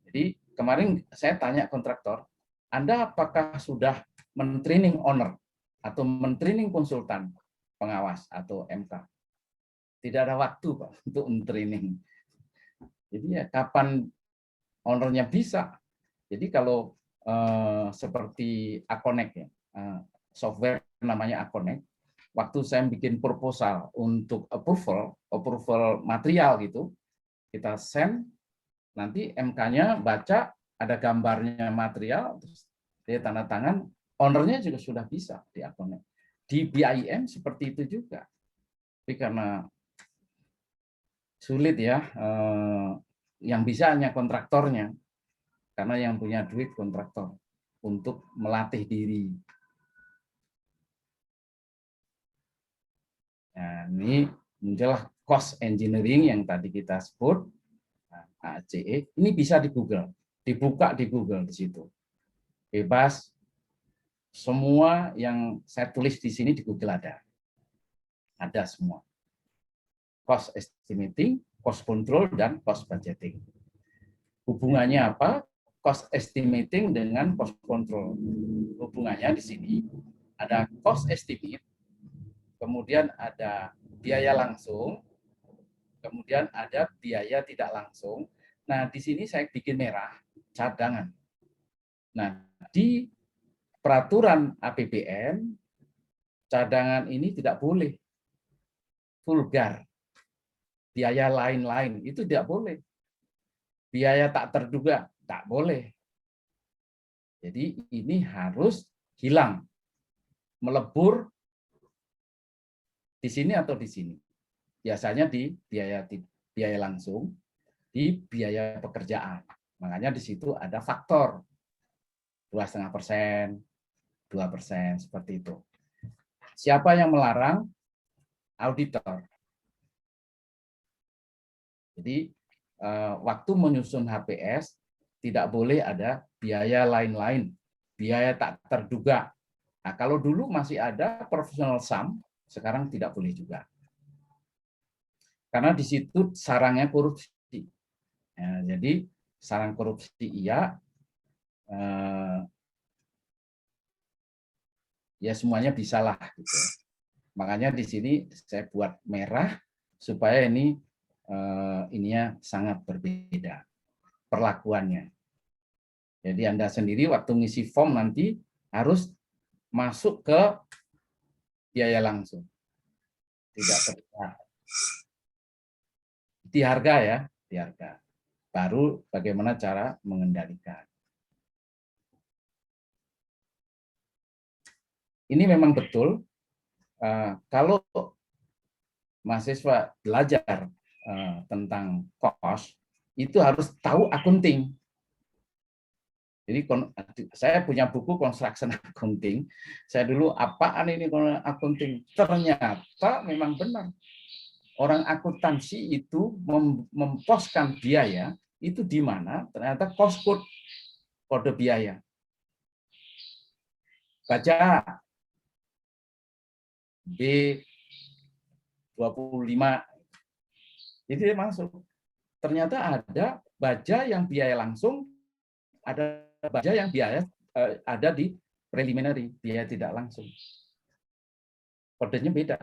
Speaker 5: Jadi kemarin saya tanya kontraktor, Anda apakah sudah men-training owner atau men-training konsultan pengawas atau MK? Tidak ada waktu, Pak, untuk men-training. Jadi ya kapan ownernya bisa. Jadi kalau seperti Aconex ya, software namanya Aconex, waktu saya bikin proposal untuk approval material gitu, kita send, nanti MK-nya baca, ada gambarnya material, terus dia tanda tangan, ownernya juga sudah bisa di Aconex. Di BIM seperti itu juga. Tapi karena sulit ya, yang bisa hanya kontraktornya, karena yang punya duit kontraktor untuk melatih diri. Nah, ini muncullah cost engineering yang tadi kita sebut, ACE. Ini bisa di Google, dibuka di Google di situ. Bebas, semua yang saya tulis di sini di Google ada. Ada semua. Cost estimating, cost control, dan cost budgeting. Hubungannya apa? Cost estimating dengan cost control. Hubungannya di sini ada cost estimate, kemudian ada biaya langsung, kemudian ada biaya tidak langsung. Nah, di sini saya bikin merah, cadangan. Nah, di peraturan APBN, cadangan ini tidak boleh vulgar. Biaya lain-lain itu tidak boleh. Biaya tak terduga tak boleh. Jadi ini harus hilang, melebur di sini atau di sini. Biasanya di biaya langsung, di biaya pekerjaan. Makanya di situ ada faktor 2,5%, 2%, seperti itu. Siapa yang melarang? Auditor. Jadi waktu menyusun HPS tidak boleh ada biaya lain-lain, biaya tak terduga. Nah, kalau dulu masih ada professional sum, sekarang tidak boleh juga. Karena di situ sarangnya korupsi. Ya, jadi sarang korupsi iya, ya semuanya bisalah. Gitu. Makanya di sini saya buat merah supaya ininya sangat berbeda perlakuannya. Jadi Anda sendiri waktu ngisi form nanti harus masuk ke biaya langsung. Tidak terlihat. Di harga ya, di harga. Baru bagaimana cara mengendalikan. Ini memang betul, kalau mahasiswa belajar tentang cost, itu harus tahu accounting. Jadi saya punya buku construction accounting. Saya dulu apaan ini accounting? Ternyata memang benar. Orang akuntansi itu memposkan biaya itu di mana? Ternyata cost code, kode biaya. Baca B25. Jadi dia masuk. Ternyata ada baja yang biaya langsung, ada baja yang biaya ada di preliminary, biaya tidak langsung. Kodenya beda.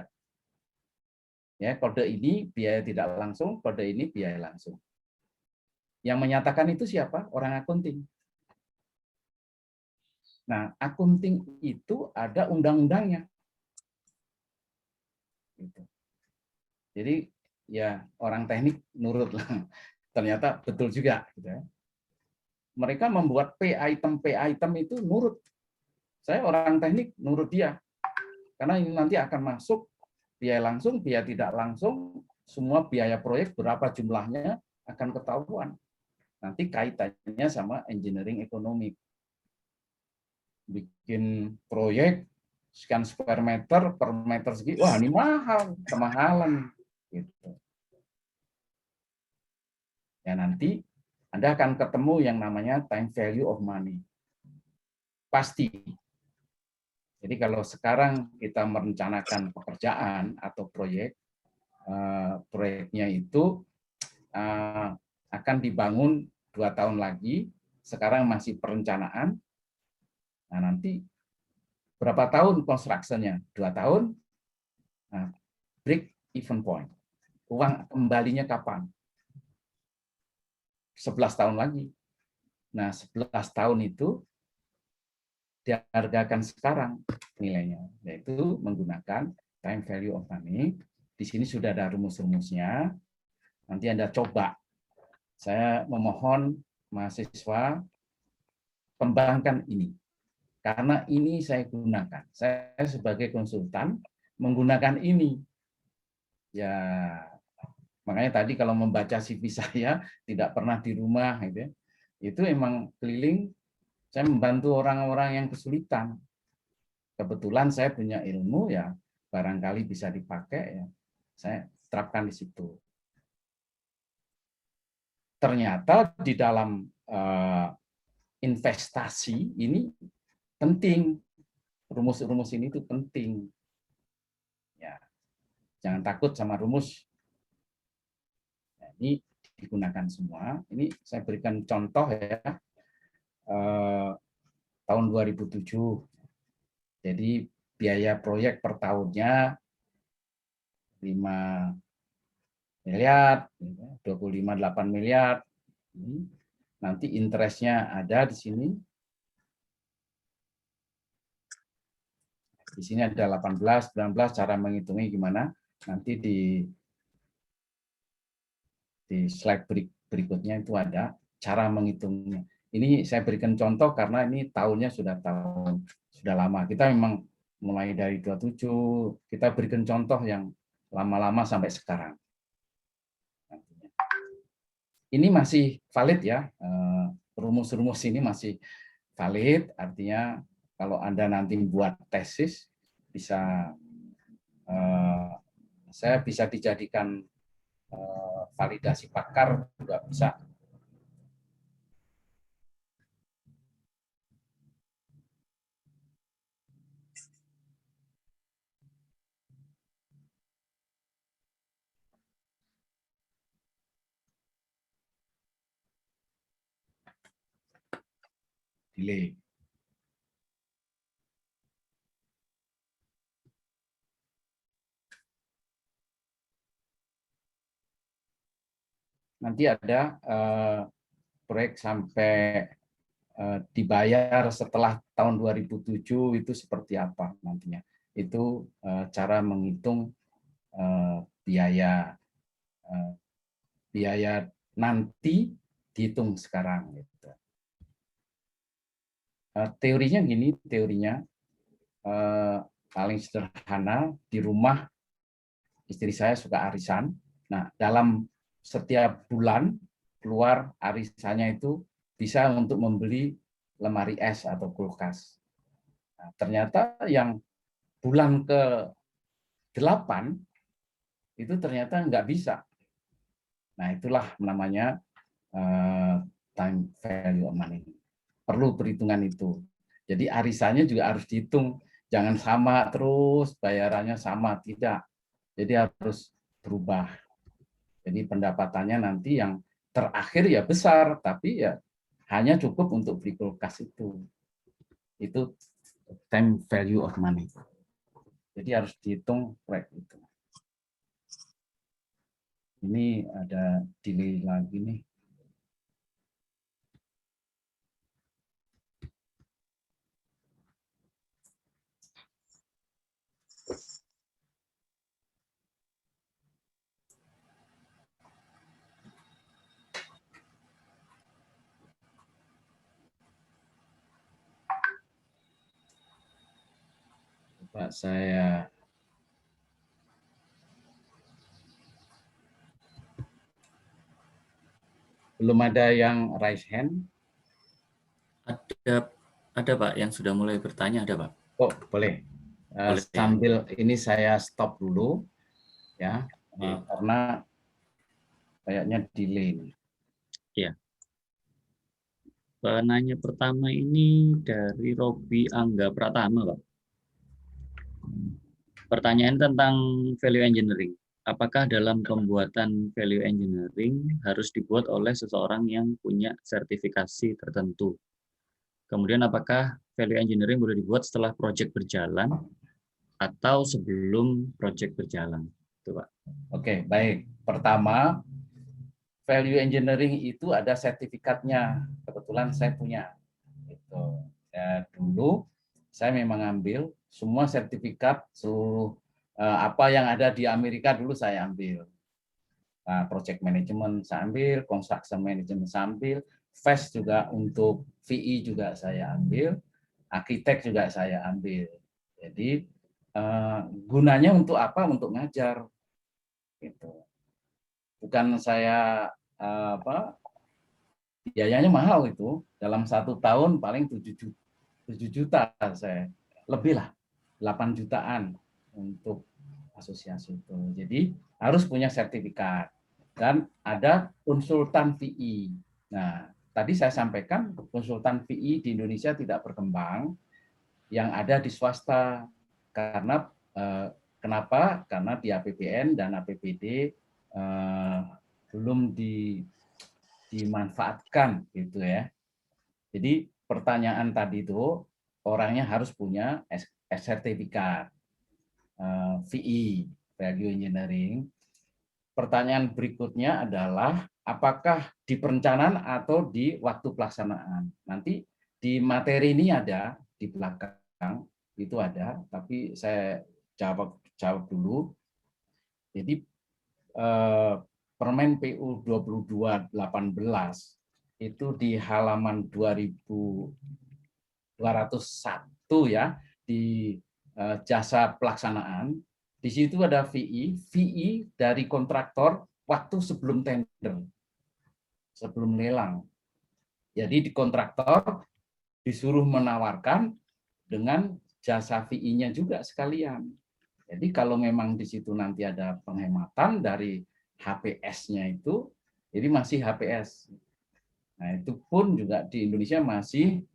Speaker 5: Ya, kode ini biaya tidak langsung, kode ini biaya langsung. Yang menyatakan itu siapa? Orang akunting. Nah, akunting itu ada undang-undangnya. Gitu. Jadi ya orang teknik nurut lah. Ternyata betul juga. Gitu ya. Mereka membuat P item itu nurut. Saya orang teknik nurut dia. Karena ini nanti akan masuk biaya langsung, biaya tidak langsung, semua biaya proyek berapa jumlahnya akan ketahuan. Nanti kaitannya sama engineering ekonomi. Bikin proyek sekian square meter per meter segi, wah ini mahal, kemahalan gitu. Ya nanti Anda akan ketemu yang namanya time value of money. Pasti. Jadi kalau sekarang kita merencanakan pekerjaan atau proyek, proyeknya itu akan dibangun 2 tahun lagi, sekarang masih perencanaan. Nah, nanti berapa tahun construction-nya? 2 tahun. Nah, break even point. Uang kembalinya kapan? 11 tahun lagi. Nah, 11 tahun itu dihargakan sekarang nilainya, yaitu menggunakan time value of money. Di sini sudah ada rumus-rumusnya. Nanti Anda coba. Saya memohon mahasiswa kembangkan ini. Karena ini saya gunakan. Saya sebagai konsultan menggunakan ini. Ya, makanya tadi kalau membaca CV saya tidak pernah di rumah gitu ya. Itu emang keliling saya membantu orang-orang yang kesulitan. Kebetulan saya punya ilmu ya, barangkali bisa dipakai ya. Saya terapkan di situ. Ternyata di dalam investasi ini penting, rumus-rumus ini itu penting. Ya, jangan takut sama rumus. Nah, ini digunakan semua. Ini saya berikan contoh ya. Tahun 2007. Jadi biaya proyek per tahunnya 5 miliar, 25,8 miliar. Nanti interestnya ada di sini. Di sini ada 18, 19, cara menghitungnya gimana? Nanti di slide berikutnya itu ada cara menghitungnya. Ini saya berikan contoh karena ini tahunnya sudah lama. Kita memang mulai dari 27, kita berikan contoh yang lama-lama sampai sekarang. Ini masih valid ya, rumus-rumus ini masih valid, artinya kalau Anda nanti buat tesis, saya bisa dijadikan validasi pakar juga bisa. Delay. Nanti ada proyek sampai dibayar setelah tahun 2007 itu seperti apa nantinya. Itu cara menghitung biaya nanti dihitung sekarang. Gitu. Teorinya gini, paling sederhana, di rumah istri saya suka arisan. Nah, dalam setiap bulan keluar arisannya itu bisa untuk membeli lemari es atau kulkas. Nah, ternyata yang bulan ke-8 itu ternyata nggak bisa. Nah, itulah namanya time value of money. Perlu perhitungan itu. Jadi arisannya juga harus dihitung. Jangan sama terus, bayarannya sama. Tidak. Jadi harus berubah. Jadi pendapatannya nanti yang terakhir ya besar, tapi ya hanya cukup untuk beli kulkas itu. Itu time value of money. Jadi harus dihitung proyek itu. Ini ada delay lagi nih. Coba saya belum ada yang raise hand.
Speaker 7: Ada Pak yang sudah mulai bertanya, ada Pak.
Speaker 5: Oh, boleh.
Speaker 7: Boleh, ya.
Speaker 5: Sambil ini saya stop dulu ya, karena kayaknya delay.
Speaker 7: Ya. Penanya pertama ini dari Robi Angga Pratama, Pak. Pertanyaan tentang value engineering. Apakah dalam pembuatan value engineering harus dibuat oleh seseorang yang punya sertifikasi tertentu? Kemudian apakah value engineering boleh dibuat setelah proyek berjalan atau sebelum proyek berjalan? Itu, Pak.
Speaker 5: Oke, baik. Pertama, value engineering itu ada sertifikatnya. Kebetulan saya punya. Gitu. Ya, dulu saya memang ambil semua sertifikat seluruh apa yang ada di Amerika dulu saya ambil. Project management saya ambil, construction management saya ambil, FAST juga untuk VE juga saya ambil, arsitek juga saya ambil. Jadi gunanya untuk apa? Untuk ngajar. Gitu. Bukan saya biayanya mahal itu. Dalam 1 tahun paling 7 juta saya. Lebih lah, 8 jutaan untuk asosiasi itu. Jadi harus punya sertifikat. Dan ada konsultan VE. Nah, tadi saya sampaikan konsultan VE di Indonesia tidak berkembang, yang ada di swasta. Karena kenapa? Karena di APBN dan APBD belum dimanfaatkan gitu ya. Jadi pertanyaan tadi itu orangnya harus punya sertifikat VE, value engineering. Pertanyaan berikutnya adalah apakah di perencanaan atau di waktu pelaksanaan. Nanti di materi ini ada di belakang itu ada, tapi saya jawab dulu. Jadi Permen PU 2218 itu di halaman 2201 ya, di jasa pelaksanaan. Di situ ada VE dari kontraktor waktu sebelum tender, sebelum lelang. Jadi di kontraktor disuruh menawarkan dengan jasa VE-nya juga sekalian. Jadi kalau memang di situ nanti ada penghematan dari HPS-nya itu, jadi masih HPS. Nah, itu pun juga di Indonesia masih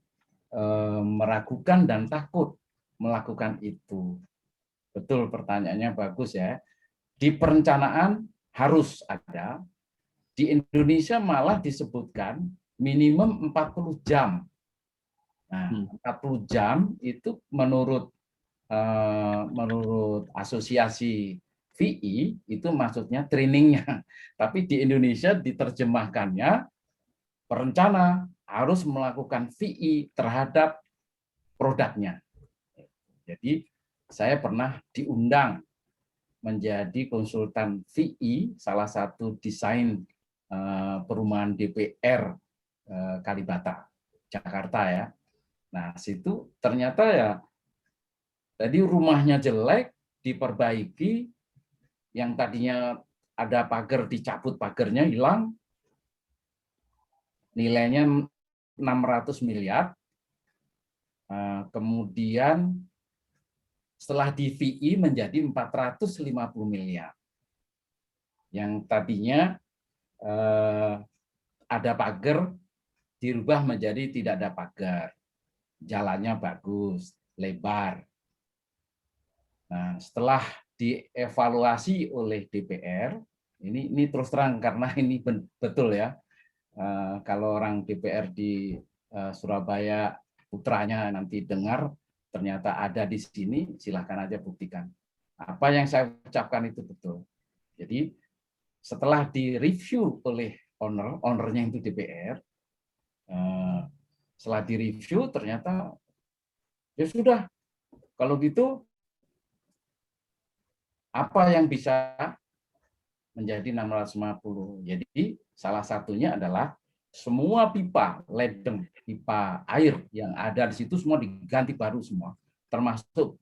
Speaker 5: meragukan dan takut melakukan itu. Betul, pertanyaannya bagus ya. Di perencanaan harus ada. Di Indonesia malah disebutkan minimum 40 jam. Nah, 40 jam itu menurut asosiasi VE itu maksudnya trainingnya. Tapi di Indonesia diterjemahkannya perencana harus melakukan VE terhadap produknya. Jadi saya pernah diundang menjadi konsultan VE salah satu desain perumahan DPR Kalibata, Jakarta ya. Nah, situ ternyata ya tadi rumahnya jelek, diperbaiki, yang tadinya ada pagar dicabut, pagarnya hilang, nilainya 600 miliar, kemudian setelah di VE menjadi 450 miliar. Yang tadinya ada pagar dirubah menjadi tidak ada pagar, jalannya bagus, lebar. Nah, setelah dievaluasi oleh DPR, ini terus terang karena ini betul ya, kalau orang DPR di Surabaya putranya nanti dengar, ternyata ada di sini, silahkan aja buktikan. Apa yang saya ucapkan itu betul. Jadi setelah direview oleh ownernya itu DPR, setelah direview ternyata ya sudah, kalau gitu apa yang bisa menjadi 650. Jadi salah satunya adalah semua pipa ledeng, pipa air yang ada di situ semua diganti baru semua, termasuk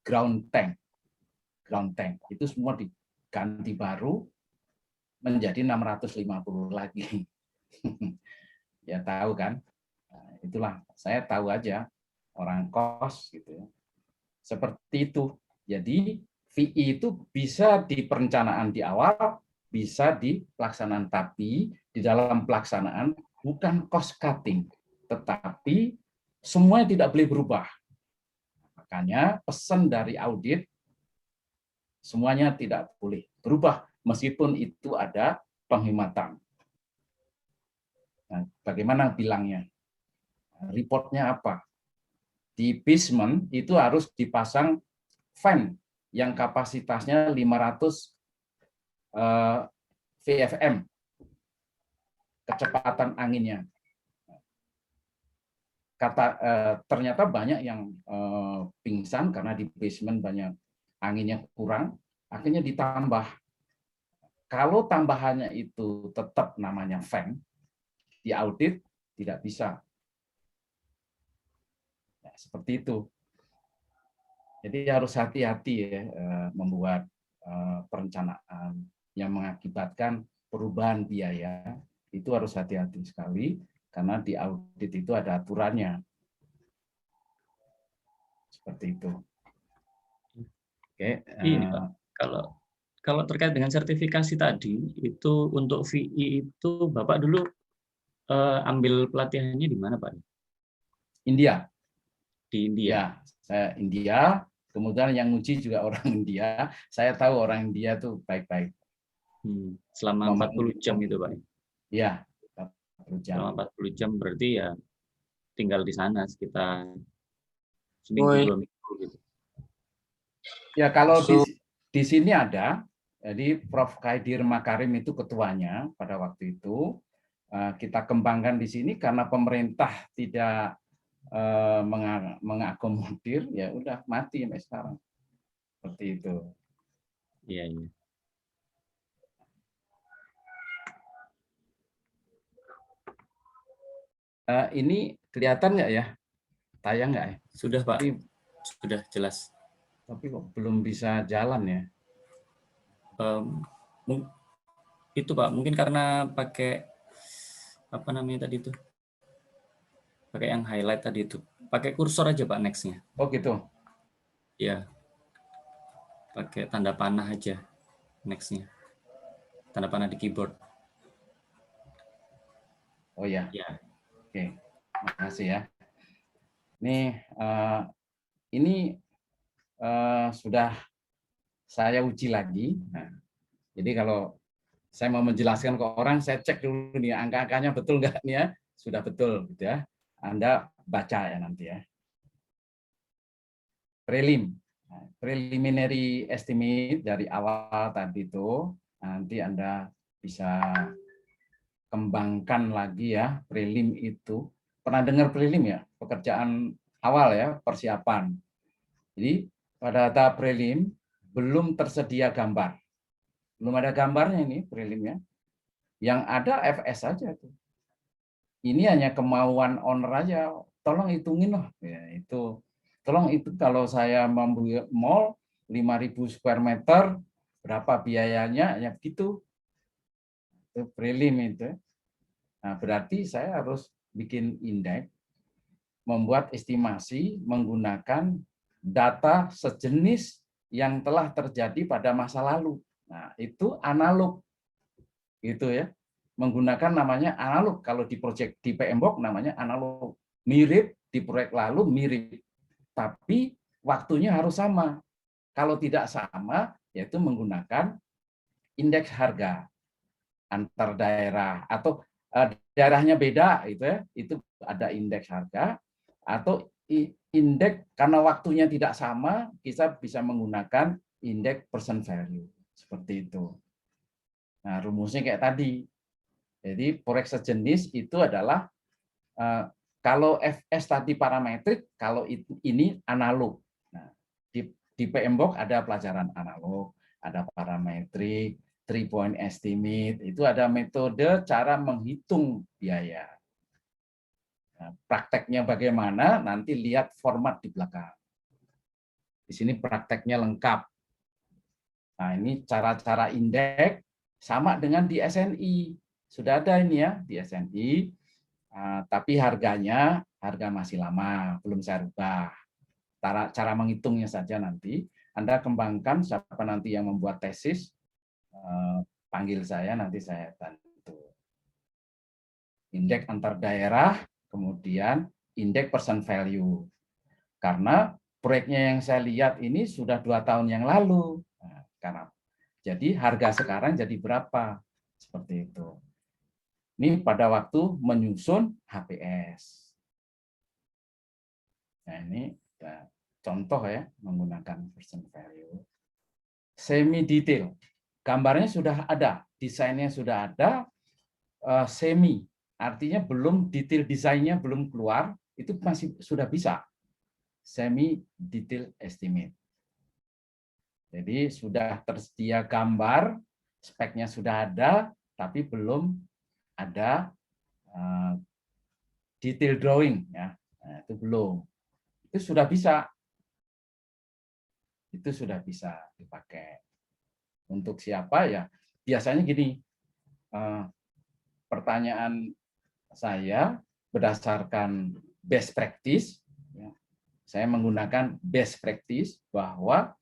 Speaker 5: ground tank. Ground tank itu semua diganti baru menjadi 650 lagi. Ya tahu kan? Nah, itulah saya tahu aja orang kos gitu ya. Seperti itu. Jadi VI itu bisa di perencanaan di awal, bisa di pelaksanaan, tapi di dalam pelaksanaan bukan cost cutting, tetapi semuanya tidak boleh berubah. Makanya pesan dari audit semuanya tidak boleh berubah meskipun itu ada penghematan. Nah, bagaimana bilangnya? Reportnya apa? Di basement itu harus dipasang fan yang kapasitasnya 500 VFM, kecepatan anginnya. Ternyata banyak yang pingsan karena di basement banyak anginnya kurang, akhirnya ditambah. Kalau tambahannya itu tetap namanya fan, di audit tidak bisa. Ya, seperti itu. Jadi harus hati-hati ya membuat perencanaan yang mengakibatkan perubahan biaya, itu harus hati-hati sekali karena di audit itu ada aturannya. Seperti itu. Oke.
Speaker 7: Ini Pak, kalau terkait dengan sertifikasi tadi, itu untuk VI itu Bapak dulu ambil pelatihannya di mana Pak?
Speaker 5: India.
Speaker 7: Di India.
Speaker 5: Ya, saya India. Kemudian yang uji juga orang India. Saya tahu orang India tuh baik-baik.
Speaker 7: Selama 40 jam itu Pak?
Speaker 5: Iya, 40 jam.
Speaker 7: Selama 40 jam berarti ya tinggal di sana sekitar seminggu 2 minggu gitu.
Speaker 5: Ya kalau di sini ada, jadi Prof. Khaidir Makarim itu ketuanya pada waktu itu. Kita kembangkan di sini karena pemerintah tidak mengakomodir, ya udah mati sampai sekarang. Seperti itu.
Speaker 7: Iya, iya.
Speaker 5: Ini kelihatan nggak ya? Tayang nggak ya?
Speaker 7: Sudah Pak, sudah jelas.
Speaker 5: Tapi kok belum bisa jalan ya?
Speaker 7: Itu Pak, mungkin karena pakai apa namanya tadi itu? Pakai yang highlight tadi itu. Pakai kursor aja Pak next-nya.
Speaker 5: Oh gitu.
Speaker 7: Ya. Pakai tanda panah aja next-nya. Tanda panah di keyboard.
Speaker 5: Oh ya.
Speaker 7: Ya.
Speaker 5: Oke. Makasih ya. Ini sudah saya uji lagi. Nah, jadi kalau saya mau menjelaskan ke orang, saya cek dulu nih angka-angkanya betul nggak nih ya? Sudah betul, gitu ya. Anda baca ya nanti ya. Preliminary estimate dari awal tadi itu, nanti Anda bisa kembangkan lagi ya, prelim itu. Pernah dengar prelim ya? Pekerjaan awal ya, persiapan. Jadi pada tahap prelim belum tersedia gambar. Belum ada gambarnya ini prelimnya. Yang ada FS saja tuh. Ini hanya kemauan owner aja. Tolong hitungin loh. Ya, itu. Tolong itu kalau saya membuat mall 5.000 square meter, berapa biayanya? Ya begitu. Itu prelim itu. Nah, berarti saya harus bikin indeks, membuat estimasi menggunakan data sejenis yang telah terjadi pada masa lalu. Nah, itu analog. Gitu ya. Menggunakan namanya analog. Kalau di proyek di PMBOK namanya analog. Mirip di proyek lalu mirip. Tapi waktunya harus sama. Kalau tidak sama, yaitu menggunakan indeks harga antar daerah atau daerahnya beda itu ya, itu ada indeks harga atau indeks karena waktunya tidak sama, kita bisa menggunakan indeks percent value seperti itu. Nah, rumusnya kayak tadi. Jadi forex sejenis itu adalah kalau FS tadi parametrik, kalau ini analog. Nah, di PMBOK ada pelajaran analog, ada parametrik, 3-point estimate, itu ada metode cara menghitung biaya. Nah, prakteknya bagaimana? Nanti lihat format di belakang. Di sini prakteknya lengkap. Nah, ini cara-cara indeks sama dengan di SNI. Sudah ada ini ya di SNI, tapi harga masih lama, belum saya rubah. Cara menghitungnya saja nanti. Anda kembangkan, siapa nanti yang membuat tesis, panggil saya, nanti saya bantu. Indeks antar daerah, kemudian indeks percent value. Karena proyeknya yang saya lihat ini sudah 2 tahun yang lalu. Nah, jadi harga sekarang jadi berapa? Seperti itu. Ini pada waktu menyusun HPS. Nah, ini contoh ya menggunakan percent value. Semi detail. Gambarnya sudah ada, desainnya sudah ada, semi. Artinya belum detail desainnya belum keluar, itu masih sudah bisa. Semi detail estimate. Jadi sudah tersedia gambar, speknya sudah ada, tapi belum ada detail drawing ya. Nah, itu belum. Itu sudah bisa. Itu sudah bisa dipakai. Untuk siapa ya? Biasanya gini. Pertanyaan saya berdasarkan best practice ya. Saya menggunakan best practice bahwa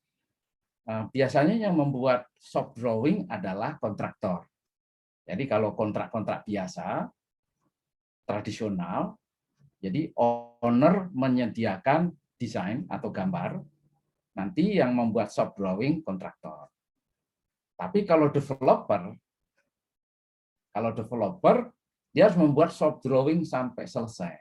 Speaker 5: biasanya yang membuat shop drawing adalah kontraktor. Jadi kalau kontrak-kontrak biasa, tradisional, jadi owner menyediakan desain atau gambar, nanti yang membuat shop drawing kontraktor. Tapi kalau developer dia harus membuat shop drawing sampai selesai.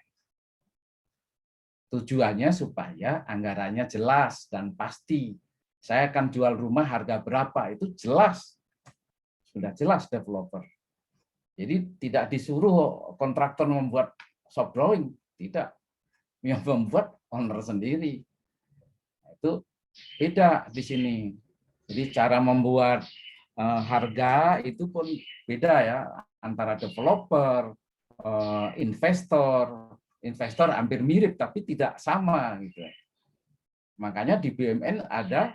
Speaker 5: Tujuannya supaya anggarannya jelas dan pasti. Saya akan jual rumah harga berapa, itu jelas. Sudah jelas developer. Jadi tidak disuruh kontraktor membuat shop drawing, tidak. Yang membuat owner sendiri. Itu beda di sini. Jadi cara membuat harga itu pun beda ya antara developer, investor. Investor hampir mirip tapi tidak sama gitu. Makanya di BUMN ada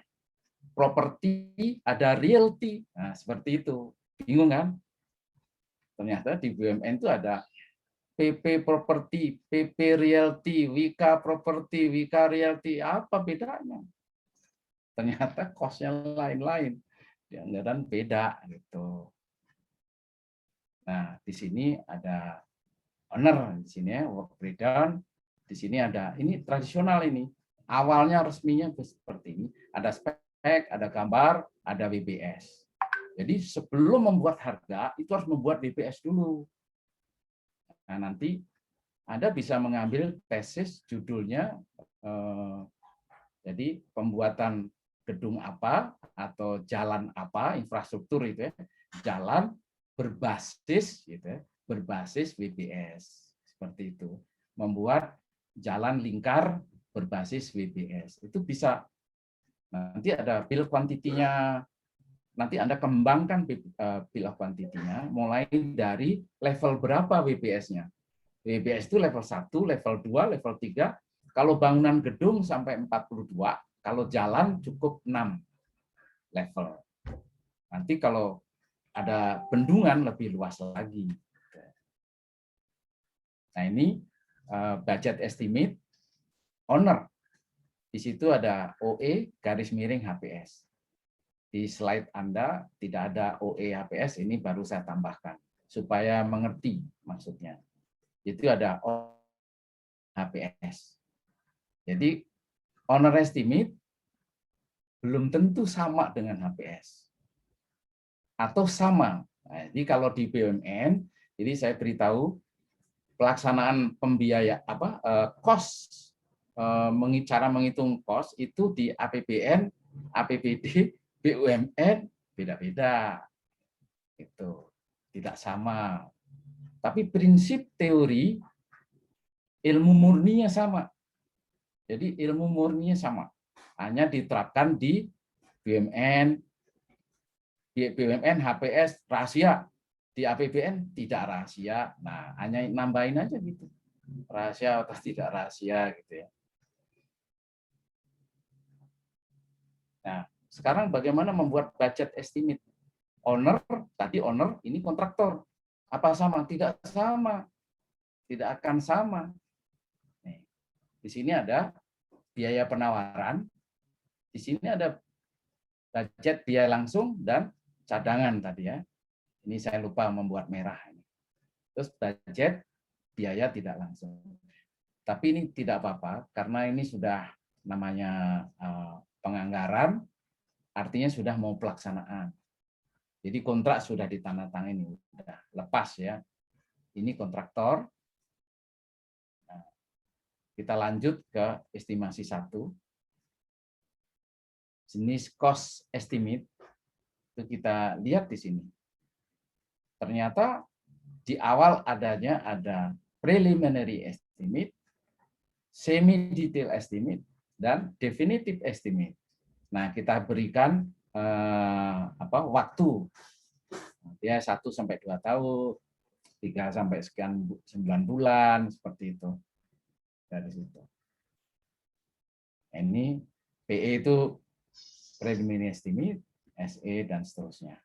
Speaker 5: properti, ada realty. Nah, seperti itu. Bingung kan? Ternyata di BUMN itu ada PP Property, PP Realty, Wika Property, Wika Realty. Apa bedanya? Ternyata cost-nya lain-lain. Dan beda gitu. Nah, di sini ada owner, di sini ya, work breakdown. Di sini ada, ini tradisional ini. Awalnya resminya seperti ini. Ada spek, ada gambar, ada WBS. Jadi sebelum membuat harga, itu harus membuat WBS dulu. Nah, nanti Anda bisa mengambil tesis judulnya, jadi pembuatan gedung apa, atau jalan apa, infrastruktur itu ya, jalan berbasis, gitu ya, berbasis WBS. Seperti itu. Membuat jalan lingkar berbasis WBS. Itu bisa. Nanti ada bill quantity-nya. Nanti Anda kembangkan bill of quantity-nya mulai dari level berapa WBS-nya. WBS itu level 1, level 2, level 3. Kalau bangunan gedung sampai 42, kalau jalan cukup 6 level. Nanti kalau ada bendungan lebih luas lagi. Nah, ini budget estimate owner. Di situ ada OE garis miring HPS. Di slide Anda tidak ada OE HPS, ini baru saya tambahkan supaya mengerti maksudnya. Itu ada HPS. Jadi owner estimate belum tentu sama dengan HPS. Atau sama. Nah, jadi kalau di BUMN, jadi saya beritahu pelaksanaan pembiaya cost cara menghitung kos itu di APBN, APBD, BUMN beda-beda. Itu tidak sama. Tapi prinsip teori ilmu murninya sama. Jadi ilmu murninya sama. Hanya diterapkan di BUMN, HPS rahasia, di APBN tidak rahasia. Nah, hanya nambahin aja gitu. Rahasia atau tidak rahasia gitu ya. Nah, sekarang bagaimana membuat budget estimate? Owner, tadi owner, ini kontraktor. Apa sama? Tidak sama. Tidak akan sama. Nih, di sini ada biaya penawaran, di sini ada budget biaya langsung dan cadangan tadi ya. Ini saya lupa membuat merah. Terus budget biaya tidak langsung. Tapi ini tidak apa-apa, karena ini sudah namanya penganggaran, artinya sudah mau pelaksanaan. Jadi kontrak sudah ditandatangani, sudah lepas ya. Ini kontraktor. Nah, kita lanjut ke estimasi 1. Jenis cost estimate itu kita lihat di sini. Ternyata di awal adanya ada preliminary estimate, semi detail estimate, dan definitive estimate. Nah, kita berikan waktu. Ya 1 sampai 2 tahun, 3 sampai sekian 9 bulan seperti itu. Dari situ. Ini PE itu preliminary estimate, SE dan seterusnya.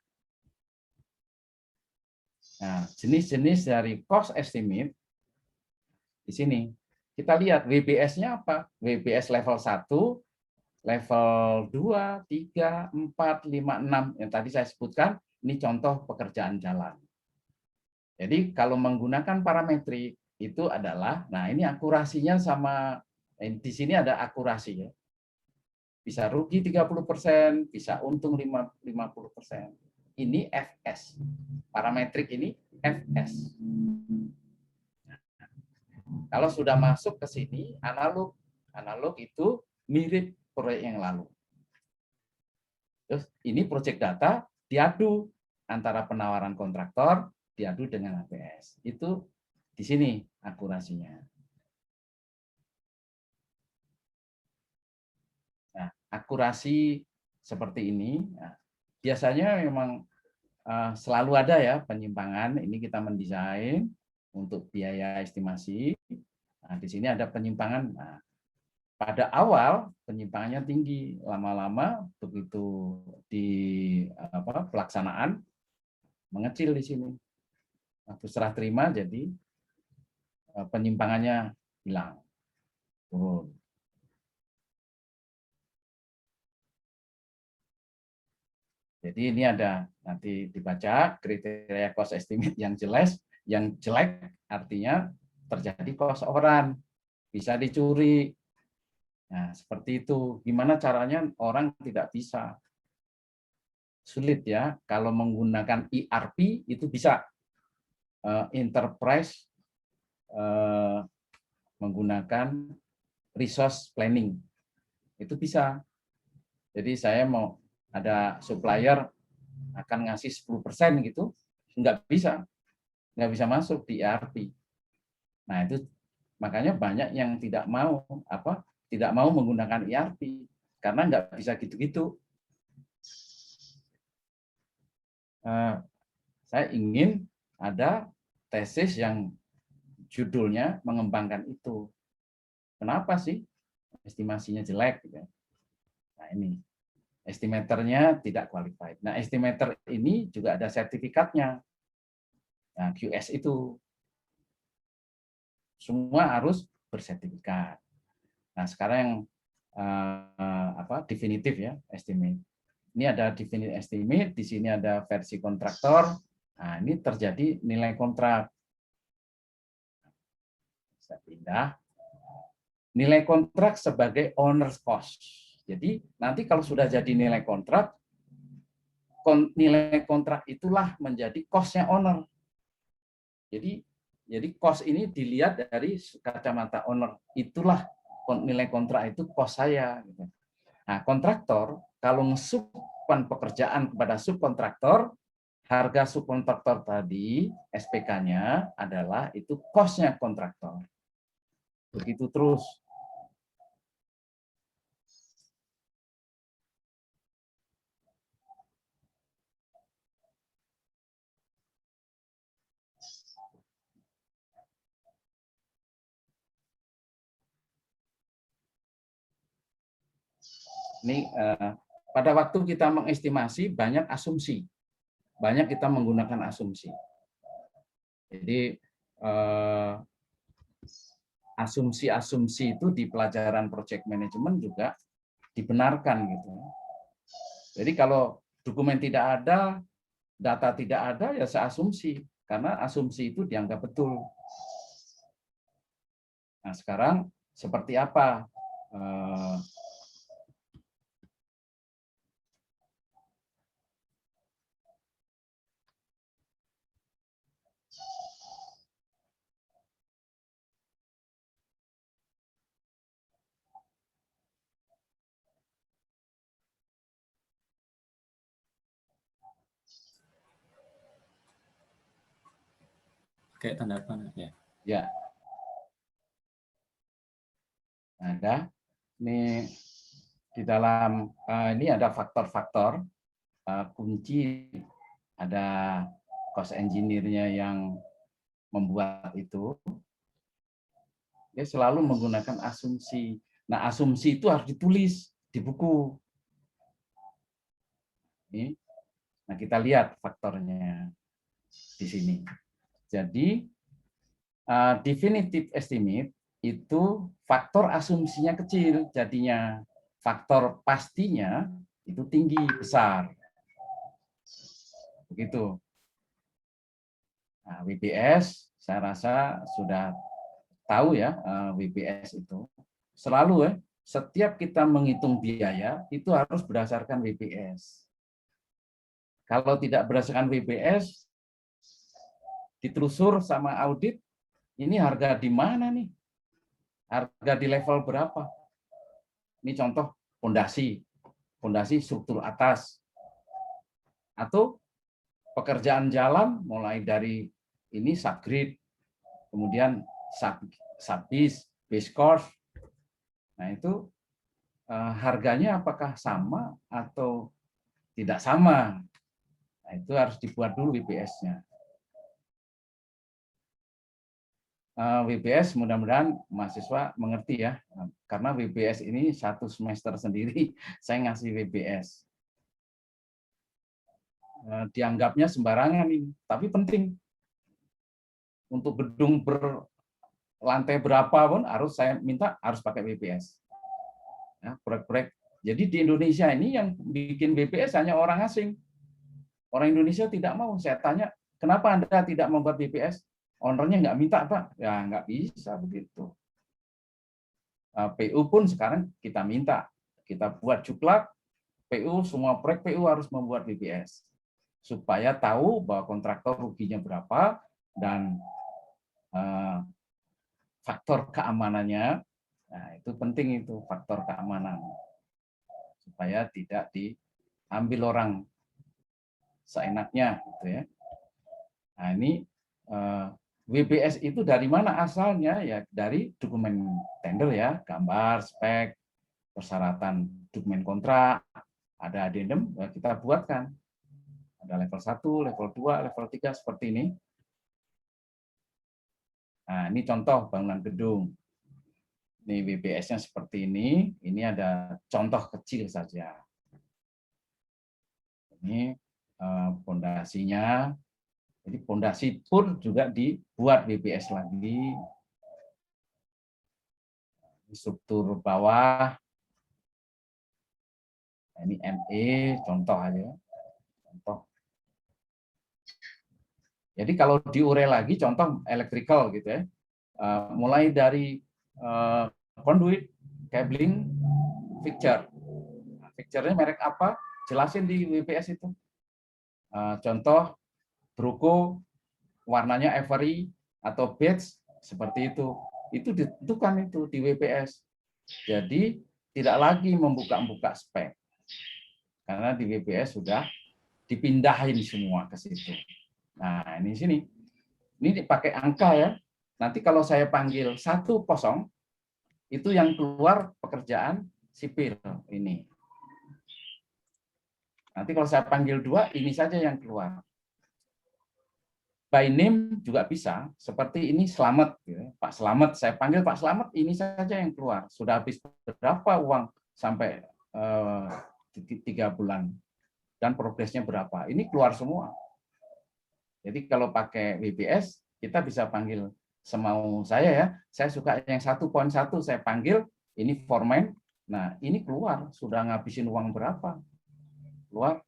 Speaker 5: Nah, jenis-jenis dari cost estimate di sini. Kita lihat WBS-nya apa? WBS level 1, level 2, 3, 4, 5, 6 yang tadi saya sebutkan, ini contoh pekerjaan jalan. Jadi kalau menggunakan parametrik itu adalah, nah ini akurasinya sama, di sini ada akurasi ya. Bisa rugi 30%, bisa untung 50%. Ini FS. Parametrik ini FS. Kalau sudah masuk ke sini, analog. Analog itu mirip proyek yang lalu. Terus ini proyek data diadu antara penawaran kontraktor, diadu dengan APS. Itu di sini akurasinya. Nah, akurasi seperti ini, nah, biasanya memang selalu ada ya penyimpangan. Ini kita mendesain untuk biaya estimasi. Nah, di sini ada penyimpangan. Nah, pada awal penyimpangannya tinggi, lama-lama begitu di pelaksanaan mengecil di sini. Waktu serah terima jadi penyimpangannya hilang, turun. Jadi ini ada nanti dibaca kriteria cost estimate yang jelas, yang jelek artinya terjadi cost overrun, bisa dicuri. Nah, seperti itu. Gimana caranya orang tidak bisa? Sulit ya. Kalau menggunakan ERP itu bisa. Enterprise menggunakan resource planning. Itu bisa. Jadi saya mau ada supplier akan ngasih 10% gitu, nggak bisa masuk di ERP. Nah itu makanya banyak yang tidak mau menggunakan ERP karena nggak bisa gitu-gitu. Saya ingin ada tesis yang judulnya mengembangkan itu. Kenapa sih estimasinya jelek? Nah ini. Estimatornya tidak qualified. Nah, estimator ini juga ada sertifikatnya. Nah, QS itu semua harus bersertifikat. Nah, sekarang yang definitif ya, estimate. Ini ada definitive estimate, di sini ada versi kontraktor. Nah, ini terjadi nilai kontrak. Saya pindah. Nilai kontrak sebagai owner's cost. Jadi nanti kalau sudah jadi nilai kontrak itulah menjadi cost-nya owner. Jadi cost ini dilihat dari kacamata owner. Itulah nilai kontrak itu kos saya. Gitu. Nah, kontraktor kalau ngesubkan pekerjaan kepada subkontraktor, harga subkontraktor tadi, SPK-nya adalah itu kosnya kontraktor. Begitu terus. Ini pada waktu kita mengestimasi banyak asumsi, banyak kita menggunakan asumsi. Jadi asumsi-asumsi itu di pelajaran project management juga dibenarkan gitu. Jadi kalau dokumen tidak ada, data tidak ada, ya seasumsi karena asumsi itu dianggap betul. Nah sekarang seperti apa?
Speaker 7: Kayak tanda panah ya.
Speaker 5: Ya. Ada. Ini di dalam ini ada faktor-faktor kunci, ada cost engineer-nya yang membuat itu. Dia selalu menggunakan asumsi. Nah, asumsi itu harus ditulis di buku. Ini. Nah, kita lihat faktornya di sini. Jadi definitive estimate itu faktor asumsinya kecil, jadinya faktor pastinya itu tinggi, besar. Begitu. Nah, WBS saya rasa sudah tahu ya, WBS itu selalu ya, setiap kita menghitung biaya itu harus berdasarkan WBS. Kalau tidak berdasarkan WBS, ditelusur sama audit, ini harga di mana nih? Harga di level berapa? Ini contoh fondasi struktur atas. Atau pekerjaan jalan mulai dari ini subgrade, kemudian subbase, base cost. Nah itu harganya apakah sama atau tidak sama? Nah, itu harus dibuat dulu WBS-nya. WBS mudah-mudahan mahasiswa mengerti ya, karena WBS ini satu semester sendiri saya ngasih WBS. Dianggapnya sembarangan ini, tapi penting. Untuk gedung berlantai berapa pun harus saya minta harus pakai WBS. Ya, proyek-proyek. Jadi di Indonesia ini yang bikin WBS hanya orang asing. Orang Indonesia tidak mau. Saya tanya, kenapa Anda tidak membuat WBS? Ownernya nggak minta, Pak. Ya, nggak bisa begitu. PU pun sekarang kita minta. Kita buat juklak, PU, semua proyek PU harus membuat WBS. Supaya tahu bahwa kontraktor ruginya berapa, dan faktor keamanannya, nah itu penting itu, faktor keamanan. Supaya tidak diambil orang seenaknya. Gitu ya. Nah ini WBS itu dari mana asalnya? Ya dari dokumen tender ya, gambar, spek, persyaratan dokumen kontrak, ada addendum, ya kita buatkan. Ada level 1, level 2, level 3 seperti ini. Nah, ini contoh bangunan gedung. Ini WBS-nya seperti ini ada contoh kecil saja. Ini pondasinya. Jadi pondasi pun juga dibuat WBS lagi. Struktur bawah. Nah, ini ME, contoh aja. Contoh. Jadi kalau diure lagi, contoh electrical gitu ya. Mulai dari conduit, cabling, fixture. Nah, fixture-nya merek apa? Jelasin di WBS itu. Contoh Bruco, warnanya ivory atau beige seperti itu. Itu ditentukan itu di WBS. Jadi tidak lagi membuka-buka spek. Karena di WBS sudah dipindahin semua ke situ. Nah, ini sini. Ini dipakai angka ya. Nanti kalau saya panggil 10, itu yang keluar pekerjaan sipil ini. Nanti kalau saya panggil 2, ini saja yang keluar. By name juga bisa, seperti ini Slamet, Pak Slamet, saya panggil Pak Slamet, ini saja yang keluar. Sudah habis berapa uang sampai 3 bulan, dan progresnya berapa. Ini keluar semua. Jadi kalau pakai WBS, kita bisa panggil semau saya ya. Saya suka yang 1.1, saya panggil, ini foreman, nah ini keluar, sudah ngabisin uang berapa. Keluar.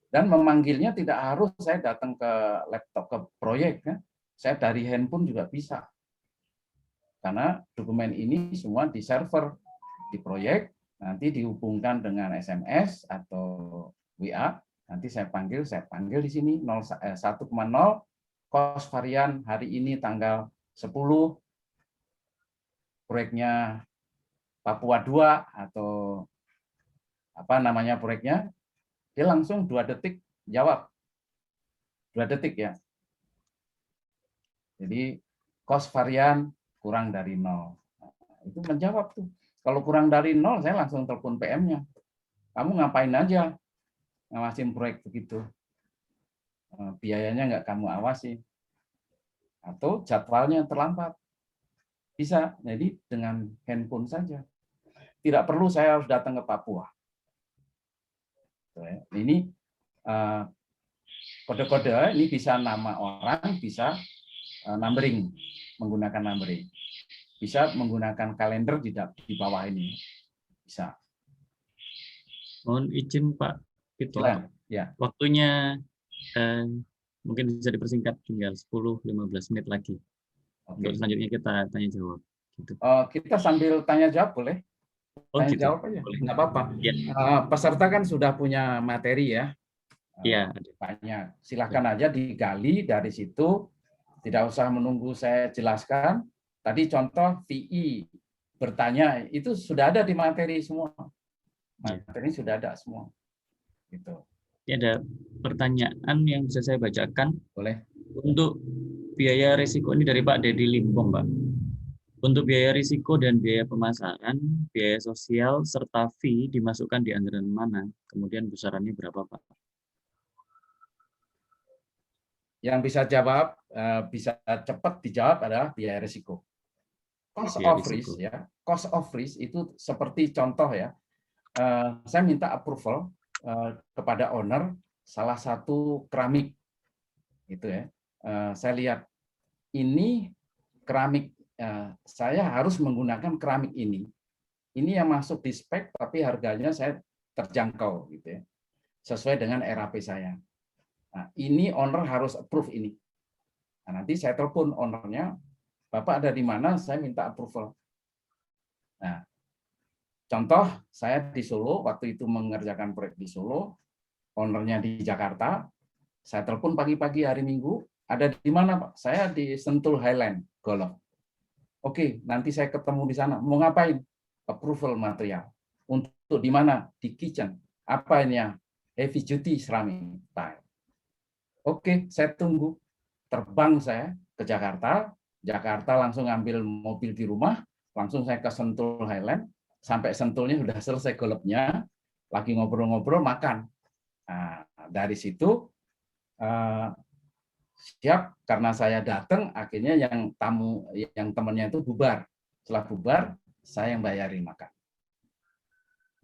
Speaker 5: Dan memanggilnya tidak harus saya datang ke laptop, ke proyek. Ya. Saya dari handphone juga bisa. Karena dokumen ini semua di server, di proyek, nanti dihubungkan dengan SMS atau WA, nanti saya panggil di sini 1,0, cost varian hari ini tanggal 10, proyeknya Papua 2 atau apa namanya proyeknya, dia langsung 2 detik jawab. 2 detik ya. Jadi cost varian kurang dari 0. Nah, itu menjawab tuh. Kalau kurang dari 0, saya langsung telepon PM-nya. Kamu ngapain aja ngawasin proyek begitu? Biayanya nggak kamu awasi. Atau jadwalnya terlambat. Bisa. Jadi dengan handphone saja. Tidak perlu saya harus datang ke Papua. Ini kode-kode, ini bisa nama orang, bisa numbering, menggunakan numbering. Bisa menggunakan kalender di bawah ini. Bisa.
Speaker 7: Mohon izin Pak Pito.
Speaker 5: Ya.
Speaker 7: Waktunya mungkin bisa dipersingkat tinggal 10-15 menit lagi. Untuk selanjutnya kita tanya jawab. Gitu.
Speaker 5: Kita sambil tanya jawab boleh? Tanya
Speaker 7: gitu.
Speaker 5: jawab aja, nggak apa-apa.
Speaker 7: Ya.
Speaker 5: Peserta kan sudah punya materi ya.
Speaker 7: Iya.
Speaker 5: Banyak. Silahkan aja digali dari situ. Tidak usah menunggu saya jelaskan. Tadi contoh VI bertanya itu sudah ada di materi semua. Materi sudah ada semua. Gitu.
Speaker 7: Ini ada pertanyaan yang bisa saya bacakan.
Speaker 5: Boleh.
Speaker 7: Untuk biaya risiko ini dari Pak Dedi Limbong, Pak. Untuk biaya risiko dan biaya pemasaran, biaya sosial, serta fee dimasukkan di anggaran mana? Kemudian besarannya berapa, Pak?
Speaker 5: Yang bisa jawab, bisa cepat dijawab adalah biaya risiko. Cost of risk ya, cost of risk itu seperti contoh ya. Saya minta approval kepada owner salah satu keramik, gitu ya. Saya lihat ini keramik, saya harus menggunakan keramik ini. Ini yang masuk di spek, tapi harganya saya terjangkau, gitu ya, sesuai dengan RAP saya. Nah, ini owner harus approve ini. Nah, nanti saya telepon ownernya, Bapak ada di mana? Saya minta approval. Nah, contoh saya di Solo, waktu itu mengerjakan proyek di Solo, ownernya di Jakarta, saya telepon pagi-pagi hari Minggu, ada di mana Pak? Saya di Sentul Highland, Golok. Oke, nanti saya ketemu di sana. Mau ngapain? Approval material. Untuk di mana? Di kitchen. Apa ini ya? Heavy duty ceramic tile. Oke, saya tunggu. Terbang saya ke Jakarta. Jakarta langsung ambil mobil di rumah. Langsung saya ke Sentul Highland. Sampai Sentulnya sudah selesai golopnya. Lagi ngobrol-ngobrol, makan. Nah, dari situ siap, karena saya datang, akhirnya yang tamu, yang temannya itu bubar. Setelah bubar, saya yang bayarin makan.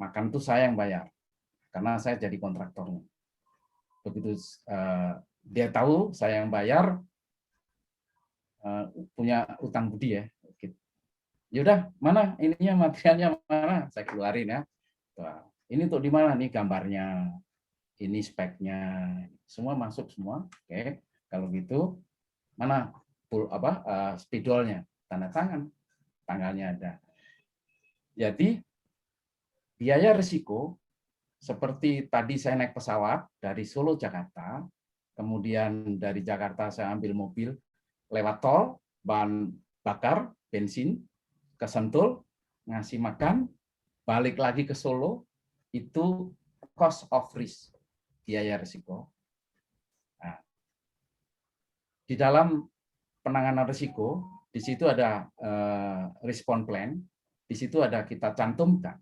Speaker 5: Makan itu saya yang bayar, karena saya jadi kontraktornya. Begitu dia tahu saya yang bayar, punya utang budi ya. Yaudah, mana ininya, materialnya mana? Saya keluarin ya. Ini untuk di mana nih gambarnya, ini speknya, semua masuk semua. Oke. Kalau gitu, mana spidolnya, tanda tangan, tanggalnya ada. Jadi biaya risiko seperti tadi saya naik pesawat dari Solo Jakarta, kemudian dari Jakarta saya ambil mobil lewat tol, bahan bakar bensin ke Sentul, ngasih makan, balik lagi ke Solo, itu cost of risk, biaya risiko. Nah, di dalam penanganan risiko, di situ ada respon plan, di situ ada kita cantumkan.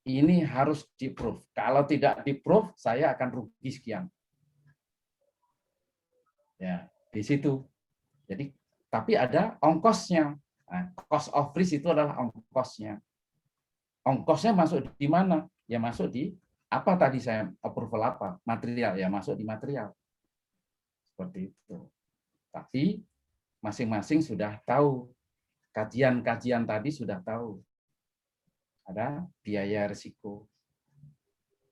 Speaker 5: Ini harus di-proof. Kalau tidak di-proof, saya akan rugi sekian. Ya, di situ. Jadi, tapi ada ongkosnya. Nah, cost of risk itu adalah ongkosnya. Ongkosnya masuk di mana? Ya masuk di apa tadi saya approval apa? Material, ya masuk di material. Seperti itu. Tapi masing-masing sudah tahu. Kajian-kajian tadi sudah tahu. Ada biaya risiko.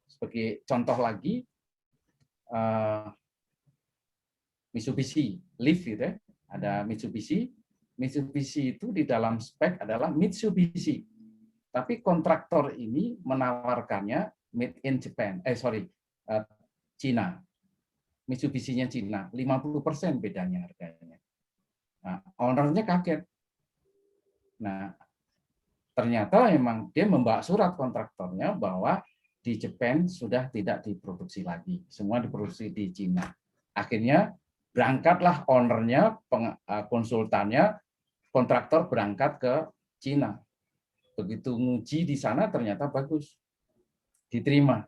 Speaker 5: Sebagai contoh lagi, Mitsubishi Leaf gitu ya. Ada Mitsubishi. Mitsubishi itu di dalam spek adalah Mitsubishi. Tapi kontraktor ini menawarkannya made in Japan. Cina. Mitsubishi-nya Cina. 50% bedanya harganya. Nah, ownernya kaget. Nah, ternyata memang dia membawa surat kontraktornya bahwa di Jepang sudah tidak diproduksi lagi. Semua diproduksi di Cina. Akhirnya berangkatlah ownernya, konsultannya, kontraktor berangkat ke Cina. Begitu nguji di sana ternyata bagus. Diterima.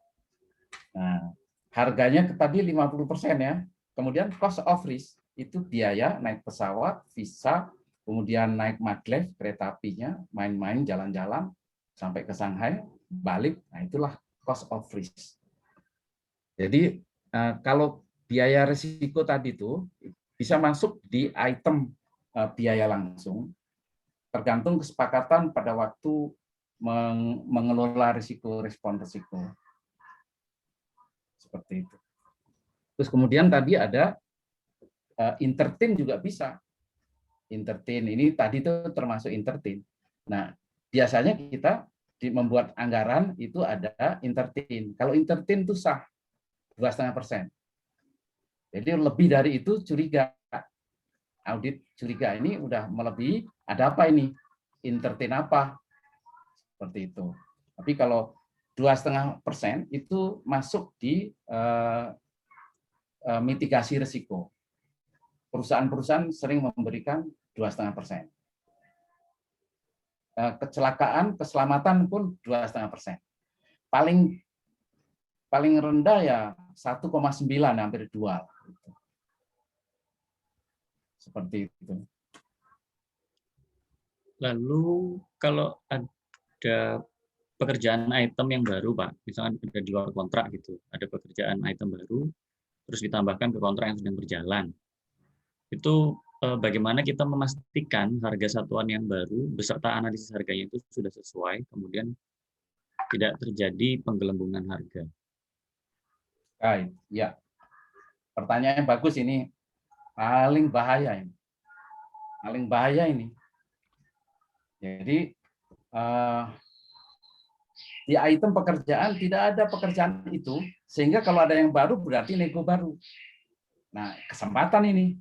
Speaker 5: Nah, harganya tadi 50% ya. Kemudian cost of risk itu biaya naik pesawat, visa, kemudian naik maglev, kereta apinya, main-main, jalan-jalan, sampai ke Shanghai, balik. Nah, itulah cost of risk. Jadi, kalau biaya risiko tadi itu bisa masuk di item biaya langsung, tergantung kesepakatan pada waktu mengelola risiko, respon risiko. Seperti itu. Terus kemudian tadi ada entertain juga bisa. Entertain ini tadi itu termasuk entertain. Nah, biasanya kita membuat anggaran itu ada entertain. Kalau entertain itu sah 2,5%. Jadi lebih dari itu curiga. Audit curiga ini udah melebihi, ada apa ini? Entertain apa? Seperti itu. Tapi kalau 2,5% itu masuk di mitigasi risiko. Perusahaan-perusahaan sering memberikan 2,5%. Kecelakaan, keselamatan pun 2,5%. Paling rendah ya 1,9, hampir 2. Seperti itu.
Speaker 7: Lalu kalau ada pekerjaan item yang baru, Pak, misalkan ada di luar kontrak gitu, ada pekerjaan item baru, terus ditambahkan ke kontrak yang sedang berjalan, itu bagaimana kita memastikan harga satuan yang baru beserta analisis harganya itu sudah sesuai, kemudian tidak terjadi penggelembungan harga?
Speaker 5: Baik, ya. Pertanyaan yang bagus ini. Paling bahaya ini. Paling bahaya ini. Jadi, di item pekerjaan tidak ada pekerjaan itu, sehingga kalau ada yang baru berarti nego baru. Nah, kesempatan ini.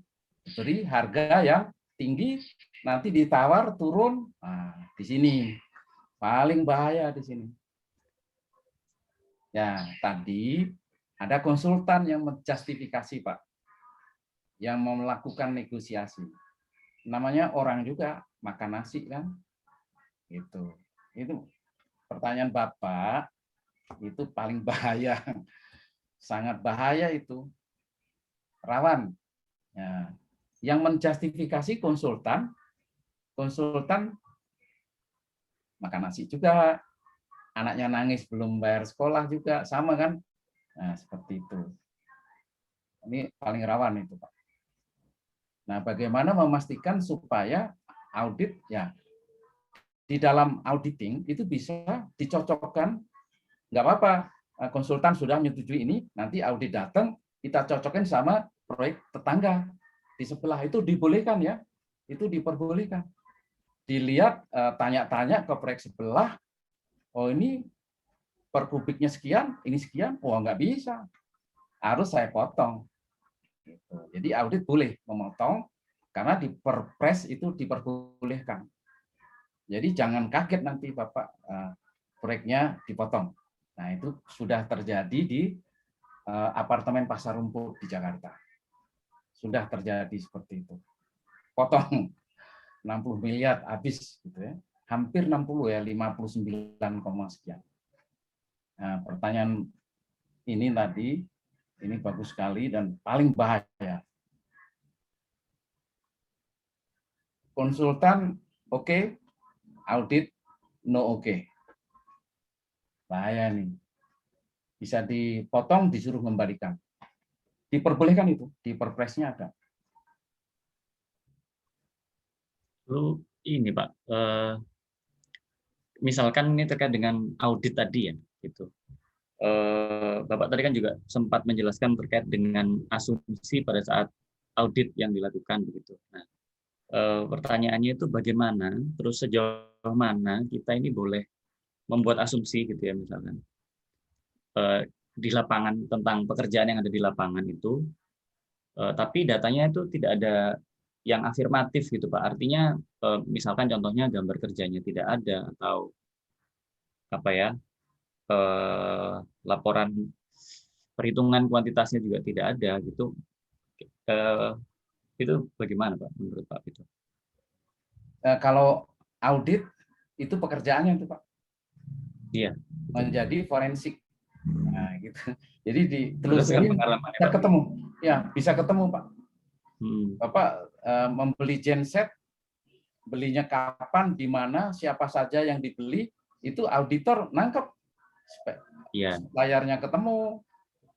Speaker 5: Beri harga yang tinggi, nanti ditawar turun. Nah, di sini. Paling bahaya di sini. Ya, tadi ada konsultan yang menjustifikasi, Pak, yang mau melakukan negosiasi. Namanya orang juga makan nasi kan, gitu. Itu pertanyaan Bapak itu paling bahaya, sangat bahaya itu, rawan. Ya. Yang menjustifikasi konsultan makan nasi juga, anaknya nangis belum bayar sekolah juga sama kan. Nah, seperti itu. Ini paling rawan itu, Pak. Nah, bagaimana memastikan supaya audit ya di dalam auditing itu bisa dicocokkan, nggak apa-apa, konsultan sudah menyetujui ini, nanti audit datang, kita cocokkan sama proyek tetangga di sebelah, itu dibolehkan ya, itu diperbolehkan. Dilihat, tanya-tanya ke proyek sebelah, oh ini per kubiknya sekian, ini sekian, oh nggak bisa, harus saya potong. Jadi audit boleh memotong karena di Perpres itu diperbolehkan. Jadi jangan kaget nanti Bapak proyeknya dipotong. Nah, itu sudah terjadi di apartemen Pasar Rumput di Jakarta. Sudah terjadi seperti itu. Potong 60 miliar habis gitu ya. Hampir 60 ya, 59, sekian. Nah, pertanyaan ini tadi ini bagus sekali dan paling bahaya. Konsultan oke, audit no oke. Bahaya nih. Bisa dipotong, disuruh kembalikan. Diperbolehkan itu, di perpresnya ada.
Speaker 7: Lalu ini Pak, misalkan ini terkait dengan audit tadi ya, gitu. Bapak tadi kan juga sempat menjelaskan terkait dengan asumsi pada saat audit yang dilakukan begitu. Nah, pertanyaannya itu bagaimana, terus sejauh mana kita ini boleh membuat asumsi gitu ya, misalkan di lapangan tentang pekerjaan yang ada di lapangan itu, tapi datanya itu tidak ada yang afirmatif gitu Pak. Artinya misalkan contohnya gambar kerjanya tidak ada atau apa ya, laporan perhitungan kuantitasnya juga tidak ada gitu. Itu bagaimana Pak menurut Pak itu?
Speaker 5: Kalau audit itu pekerjaannya itu Pak.
Speaker 7: Iya.
Speaker 5: Menjadi forensik. Nah, gitu. Jadi ditelusuri bisa ketemu. Ya, bisa ketemu Pak. Bapak membeli genset, belinya kapan, di mana, siapa saja yang dibeli, itu auditor nangkep. Layarnya ketemu,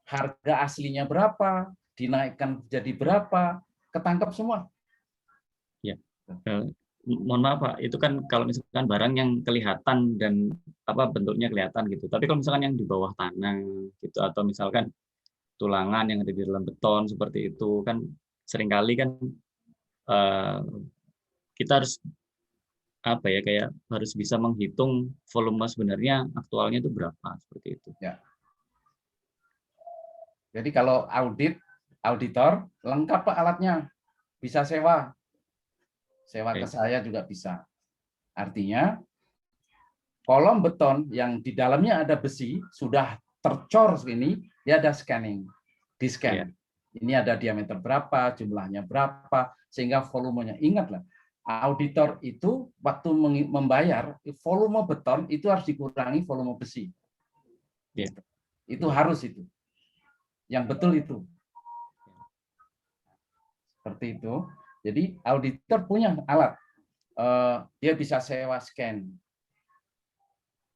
Speaker 5: harga aslinya berapa, dinaikkan jadi berapa, ketangkep semua.
Speaker 7: Ya. Mohon maaf Pak, itu kan kalau misalkan barang yang kelihatan dan apa bentuknya kelihatan gitu. Tapi kalau misalkan yang di bawah tanah gitu atau misalkan tulangan yang ada di dalam beton seperti itu kan seringkali kan kita harus apa ya, kayak harus bisa menghitung volume sebenarnya aktualnya itu berapa seperti itu.
Speaker 5: Ya. Jadi kalau auditor lengkap Pak alatnya, bisa sewa ke saya juga bisa. Artinya kolom beton yang di dalamnya ada besi sudah tercor segini, dia ada scanning, di scan. Ini ada diameter berapa, jumlahnya berapa, sehingga volumenya. Ingatlah, auditor itu waktu membayar volume beton itu harus dikurangi volume besi. Itu harus itu. Yang betul itu. Seperti itu. Jadi auditor punya alat. Dia bisa sewa scan.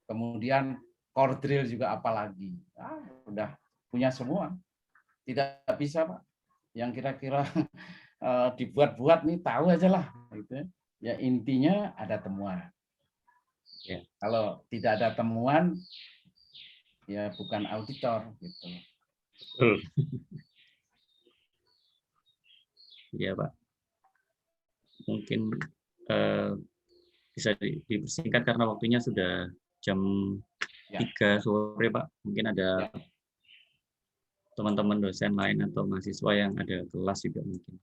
Speaker 5: Kemudian core drill juga apalagi. Udah punya semua. Tidak bisa Pak. Yang kira-kira dibuat-buat nih tahu aja lah. Gitu. Ya intinya ada temuan. Ya. Kalau tidak ada temuan, ya bukan auditor gitu.
Speaker 7: Iya Pak. Mungkin bisa dipersingkat karena waktunya sudah jam 3 sore Pak. Mungkin ada teman-teman dosen lain atau mahasiswa yang ada kelas juga mungkin.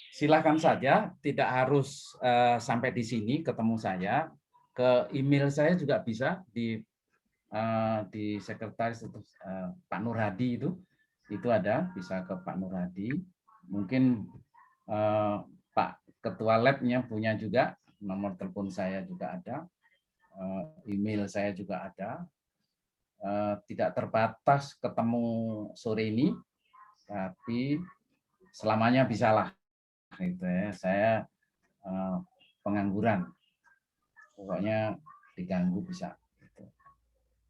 Speaker 5: Silakan saja, tidak harus sampai di sini ketemu saya. Ke email saya juga bisa di sekretaris Pak Nur Hadi itu ada, bisa ke Pak Nur Hadi. Mungkin Pak Ketua Lab-nya punya juga, nomor telepon saya juga ada, email saya juga ada. Tidak terbatas ketemu sore ini, tapi selamanya bisalah. Gitu ya. Saya pengangguran, pokoknya diganggu bisa.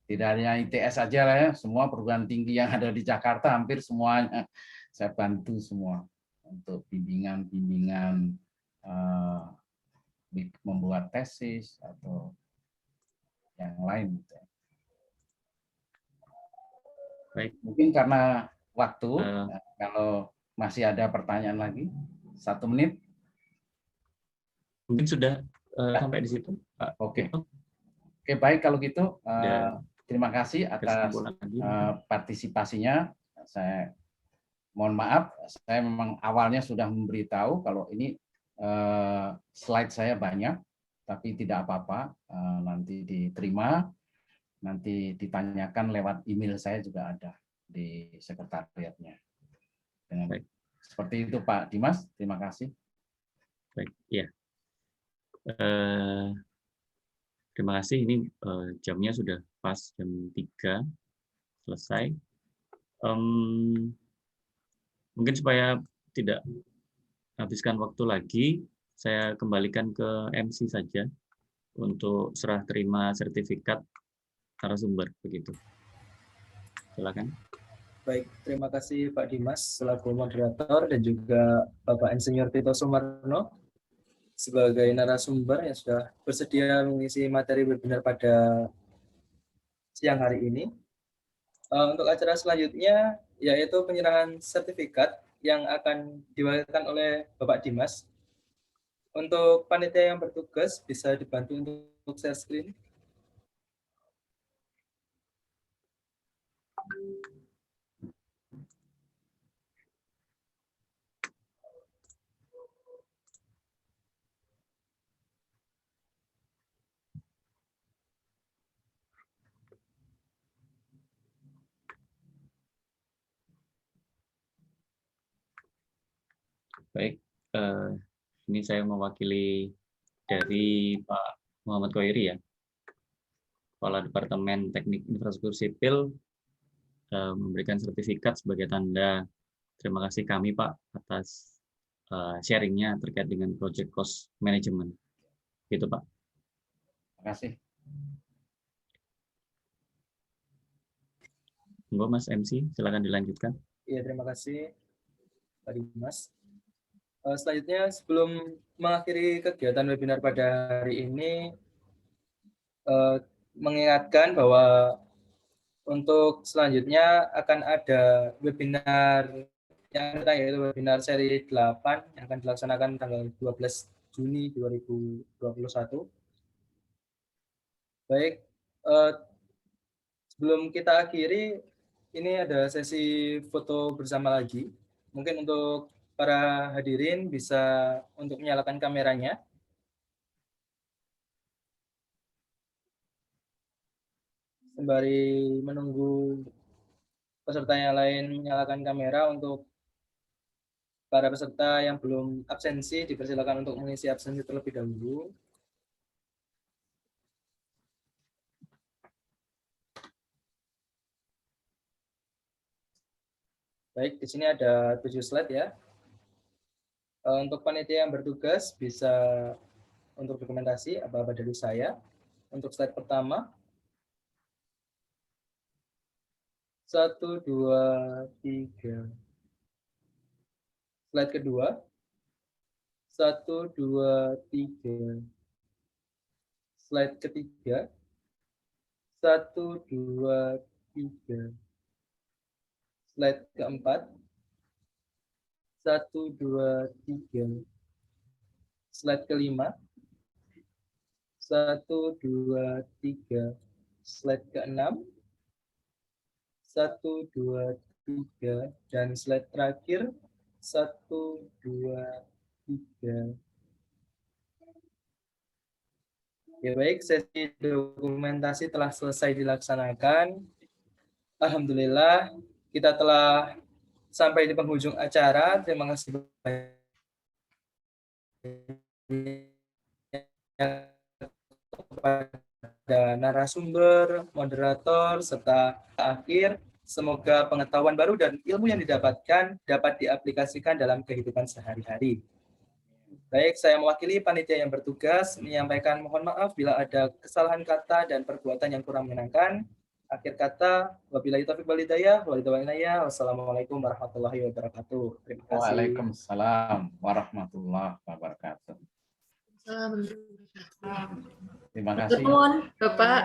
Speaker 5: Tidak hanya ITS saja lah ya, semua perguruan tinggi yang ada di Jakarta hampir semuanya saya bantu semua untuk bimbingan membuat tesis atau yang lain.
Speaker 7: Baik.
Speaker 5: Mungkin karena waktu, kalau masih ada pertanyaan lagi, 1 menit.
Speaker 7: Mungkin sudah sampai di situ, Pak.
Speaker 5: Oke, baik kalau gitu. Terima kasih atas partisipasinya. Saya mohon maaf, saya memang awalnya sudah memberitahu kalau ini slide saya banyak, tapi tidak apa-apa, nanti diterima, nanti ditanyakan lewat email saya juga ada di sekretariatnya.
Speaker 7: Baik.
Speaker 5: Seperti itu Pak Dimas, terima kasih.
Speaker 7: Baik, ya. Terima kasih. Ini jamnya sudah pas jam 3 selesai. Mungkin supaya tidak habiskan waktu lagi, saya kembalikan ke MC saja untuk serah terima sertifikat narasumber begitu. Silakan.
Speaker 1: Baik, terima kasih Pak Dimas selaku moderator dan juga Bapak Insinyur Tito Sumarno sebagai narasumber yang sudah bersedia mengisi materi webinar pada siang hari ini. Untuk acara selanjutnya yaitu penyerahan sertifikat yang akan diwakilkan oleh Bapak Dimas. Untuk panitia yang bertugas bisa dibantu untuk share screen.
Speaker 7: Baik, ini saya mewakili dari Pak Muhammad Khairi ya, Kepala Departemen Teknik Infrastruktur Sipil, memberikan sertifikat sebagai tanda terima kasih kami Pak atas sharingnya terkait dengan Project Cost Management. Gitu Pak.
Speaker 5: Terima kasih.
Speaker 7: Monggo Mas MC, silakan dilanjutkan.
Speaker 1: Iya, terima kasih Pak Dimas. Selanjutnya, sebelum mengakhiri kegiatan webinar pada hari ini, mengingatkan bahwa untuk selanjutnya akan ada webinar yang datang, yaitu webinar seri 8 yang akan dilaksanakan tanggal 12 Juni 2021. Baik, sebelum kita akhiri, ini ada sesi foto bersama lagi. Mungkin untuk para hadirin bisa untuk menyalakan kameranya. Sembari menunggu peserta yang lain menyalakan kamera, untuk para peserta yang belum absensi dipersilakan untuk mengisi absensi terlebih dahulu. Baik, di sini ada 7 slide ya. Untuk panitia yang bertugas bisa untuk dokumentasi apa-apa dari saya. Untuk slide pertama, 1, 2, 3. Slide kedua, 1, 2, 3. Slide ketiga, 1, 2, 3. Slide keempat, 1, 2, 3. Slide kelima, 1, 2, 3. Slide keenam, 1, 2, 3. Dan slide terakhir, 1, 2, 3. Ya baik, sesi dokumentasi telah selesai dilaksanakan. Alhamdulillah, kita telah sampai di penghujung acara. Terima kasih banyak kepada narasumber, moderator, serta akhir. Semoga pengetahuan baru dan ilmu yang didapatkan dapat diaplikasikan dalam kehidupan sehari-hari. Baik, saya mewakili panitia yang bertugas menyampaikan mohon maaf bila ada kesalahan kata dan perbuatan yang kurang menyenangkan. Akhir kata, wabillahi taufiq wal hidayah, wassalamualaikum warahmatullahi wabarakatuh. Terima kasih.
Speaker 5: Waalaikumsalam warahmatullahi wabarakatuh. Terima kasih.
Speaker 9: Bapak.